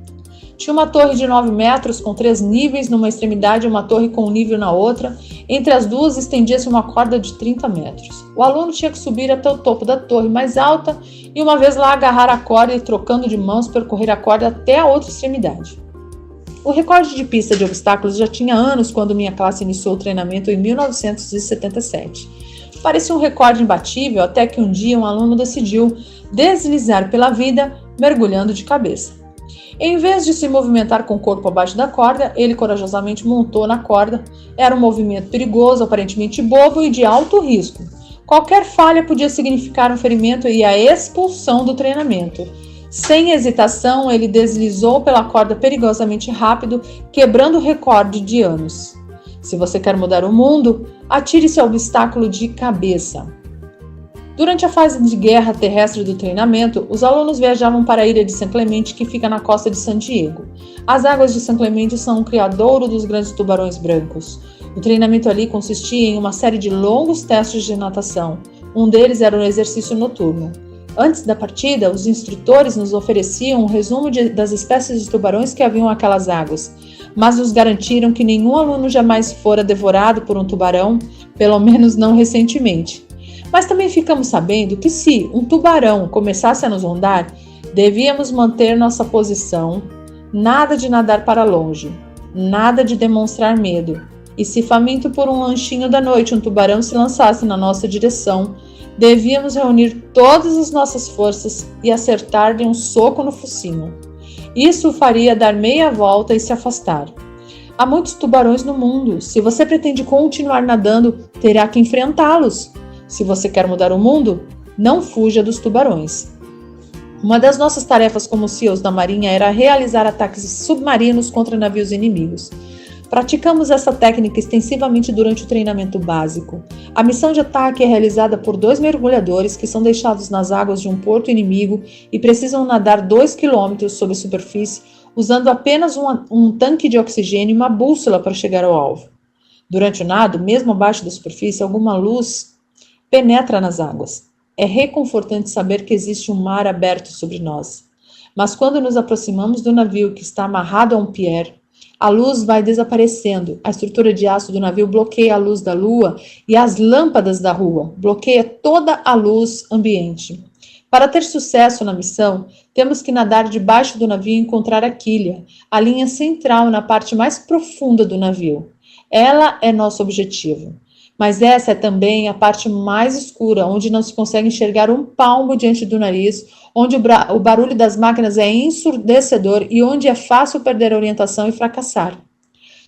Tinha uma torre de 9 metros com 3 níveis numa extremidade e uma torre com um nível na outra. Entre as duas estendia-se uma corda de 30 metros. O aluno tinha que subir até o topo da torre mais alta e, uma vez lá, agarrar a corda e, trocando de mãos, percorrer a corda até a outra extremidade. O recorde de pista de obstáculos já tinha anos quando minha classe iniciou o treinamento em 1977. Parecia um recorde imbatível até que um dia um aluno decidiu deslizar pela vida mergulhando de cabeça. Em vez de se movimentar com o corpo abaixo da corda, ele corajosamente montou na corda. Era um movimento perigoso, aparentemente bobo e de alto risco. Qualquer falha podia significar um ferimento e a expulsão do treinamento. Sem hesitação, ele deslizou pela corda perigosamente rápido, quebrando o recorde de anos. Se você quer mudar o mundo, atire-se ao obstáculo de cabeça. Durante a fase de guerra terrestre do treinamento, os alunos viajavam para a ilha de San Clemente, que fica na costa de San Diego. As águas de San Clemente são um criadouro dos grandes tubarões brancos. O treinamento ali consistia em uma série de longos testes de natação. Um deles era um exercício noturno. Antes da partida, os instrutores nos ofereciam um resumo das espécies de tubarões que haviam naquelas águas, mas nos garantiram que nenhum aluno jamais fora devorado por um tubarão, pelo menos não recentemente. Mas também ficamos sabendo que se um tubarão começasse a nos rondar, devíamos manter nossa posição, nada de nadar para longe, nada de demonstrar medo. E se faminto por um lanchinho da noite um tubarão se lançasse na nossa direção, devíamos reunir todas as nossas forças e acertar-lhe um soco no focinho. Isso o faria dar meia volta e se afastar. Há muitos tubarões no mundo. Se você pretende continuar nadando, terá que enfrentá-los. Se você quer mudar o mundo, não fuja dos tubarões. Uma das nossas tarefas como SEALs da Marinha era realizar ataques submarinos contra navios inimigos. Praticamos essa técnica extensivamente durante o treinamento básico. A missão de ataque é realizada por 2 mergulhadores que são deixados nas águas de um porto inimigo e precisam nadar 2 km sob a superfície, usando apenas um tanque de oxigênio e uma bússola para chegar ao alvo. Durante o nado, mesmo abaixo da superfície, alguma luz penetra nas águas. É reconfortante saber que existe um mar aberto sobre nós. Mas quando nos aproximamos do navio que está amarrado a um pier, a luz vai desaparecendo. A estrutura de aço do navio bloqueia a luz da lua e as lâmpadas da rua, bloqueia toda a luz ambiente. Para ter sucesso na missão, temos que nadar debaixo do navio e encontrar a quilha, a linha central na parte mais profunda do navio. Ela é nosso objetivo. Mas essa é também a parte mais escura, onde não se consegue enxergar um palmo diante do nariz, onde o barulho das máquinas é ensurdecedor e onde é fácil perder a orientação e fracassar.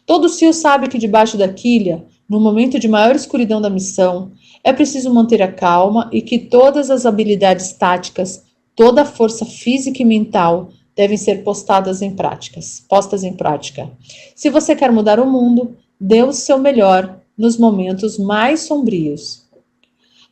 Todo SEAL sabe que debaixo da quilha No momento de maior escuridão da missão, é preciso manter a calma e que todas as habilidades táticas, toda a força física e mental devem ser postas em prática. Se você quer mudar o mundo, dê o seu melhor nos momentos mais sombrios.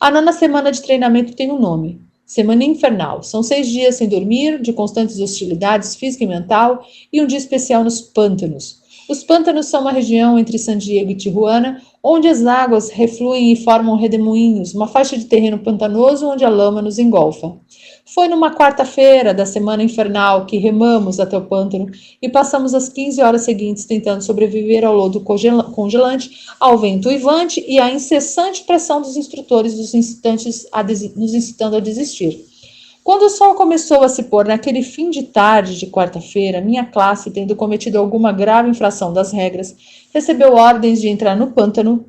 A nona semana de treinamento tem um nome: Semana Infernal. São 6 dias sem dormir, de constantes hostilidades física e mental, e um dia especial nos pântanos. Os pântanos são uma região entre San Diego e Tijuana, onde as águas refluem e formam redemoinhos, uma faixa de terreno pantanoso onde a lama nos engolfa. Foi numa quarta-feira da Semana Infernal que remamos até o pântano e passamos as 15 horas seguintes tentando sobreviver ao lodo congelante, ao vento uivante e à incessante pressão dos instrutores nos incitando a desistir. Quando o sol começou a se pôr naquele fim de tarde de quarta-feira, minha classe, tendo cometido alguma grave infração das regras, recebeu ordens de entrar no pântano.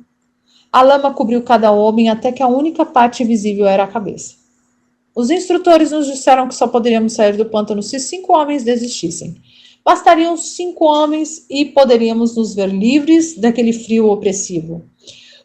A lama cobriu cada homem até que a única parte visível era a cabeça. Os instrutores nos disseram que só poderíamos sair do pântano se 5 homens desistissem. Bastariam 5 homens e poderíamos nos ver livres daquele frio opressivo.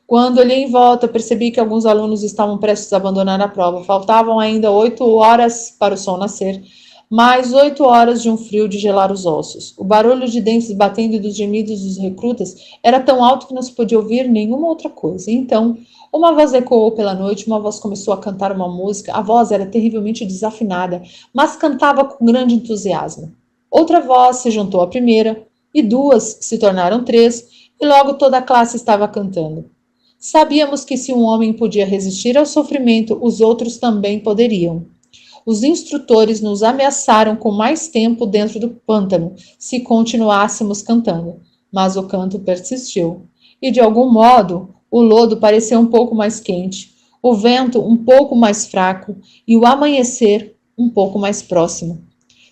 Quando olhei em volta, percebi que alguns alunos estavam prestes a abandonar a prova. Faltavam ainda 8 horas para o sol nascer, mais 8 horas de um frio de gelar os ossos. O barulho de dentes batendo e dos gemidos dos recrutas era tão alto que não se podia ouvir nenhuma outra coisa. E então, uma voz ecoou pela noite, uma voz começou a cantar uma música. A voz era terrivelmente desafinada, mas cantava com grande entusiasmo. Outra voz se juntou à primeira, e 2 se tornaram 3, e logo toda a classe estava cantando. Sabíamos que se um homem podia resistir ao sofrimento, os outros também poderiam. Os instrutores nos ameaçaram com mais tempo dentro do pântano se continuássemos cantando, mas o canto persistiu. E de algum modo, o lodo pareceu um pouco mais quente, o vento um pouco mais fraco e o amanhecer um pouco mais próximo.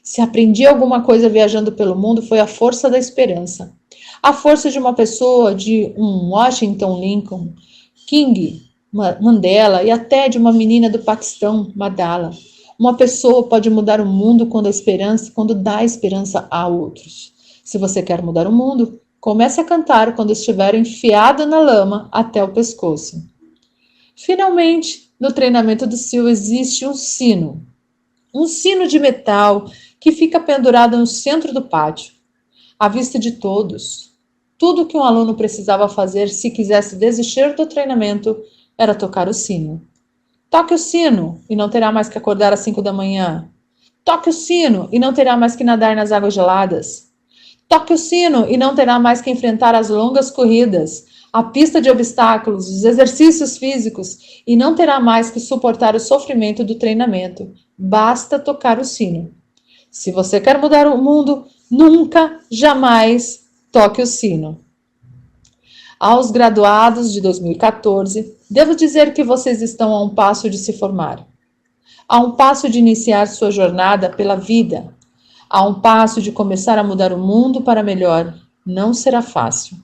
Se aprendi alguma coisa viajando pelo mundo, foi a força da esperança. A força de uma pessoa, de um Washington Lincoln, King, Mandela e até de uma menina do Paquistão, Malala. Uma pessoa pode mudar o mundo quando dá esperança a outros. Se você quer mudar o mundo, comece a cantar quando estiver enfiado na lama até o pescoço. Finalmente, no treinamento do SEAL existe um sino de metal que fica pendurado no centro do pátio, à vista de todos. Tudo o que um aluno precisava fazer se quisesse desistir do treinamento era tocar o sino. Toque o sino e não terá mais que acordar às 5 da manhã. Toque o sino e não terá mais que nadar nas águas geladas. Toque o sino e não terá mais que enfrentar as longas corridas, a pista de obstáculos, os exercícios físicos e não terá mais que suportar o sofrimento do treinamento. Basta tocar o sino. Se você quer mudar o mundo, nunca, jamais toque o sino. Aos graduados de 2014, devo dizer que vocês estão a um passo de se formar. A um passo de iniciar sua jornada pela vida. A um passo de começar a mudar o mundo para melhor. Não será fácil.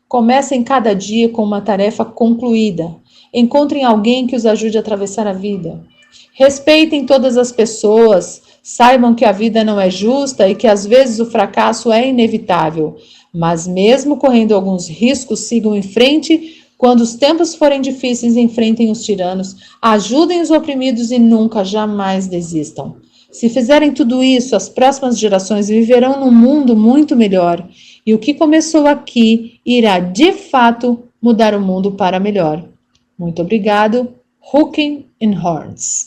Comecem cada dia com uma tarefa concluída. Encontrem alguém que os ajude a atravessar a vida. Respeitem todas as pessoas. Saibam que a vida não é justa e que às vezes o fracasso é inevitável. Mas mesmo correndo alguns riscos, sigam em frente. Quando os tempos forem difíceis, enfrentem os tiranos, ajudem os oprimidos e nunca, jamais desistam. Se fizerem tudo isso, as próximas gerações viverão num mundo muito melhor. E o que começou aqui irá, de fato, mudar o mundo para melhor. Muito obrigado. Hooking and Horns.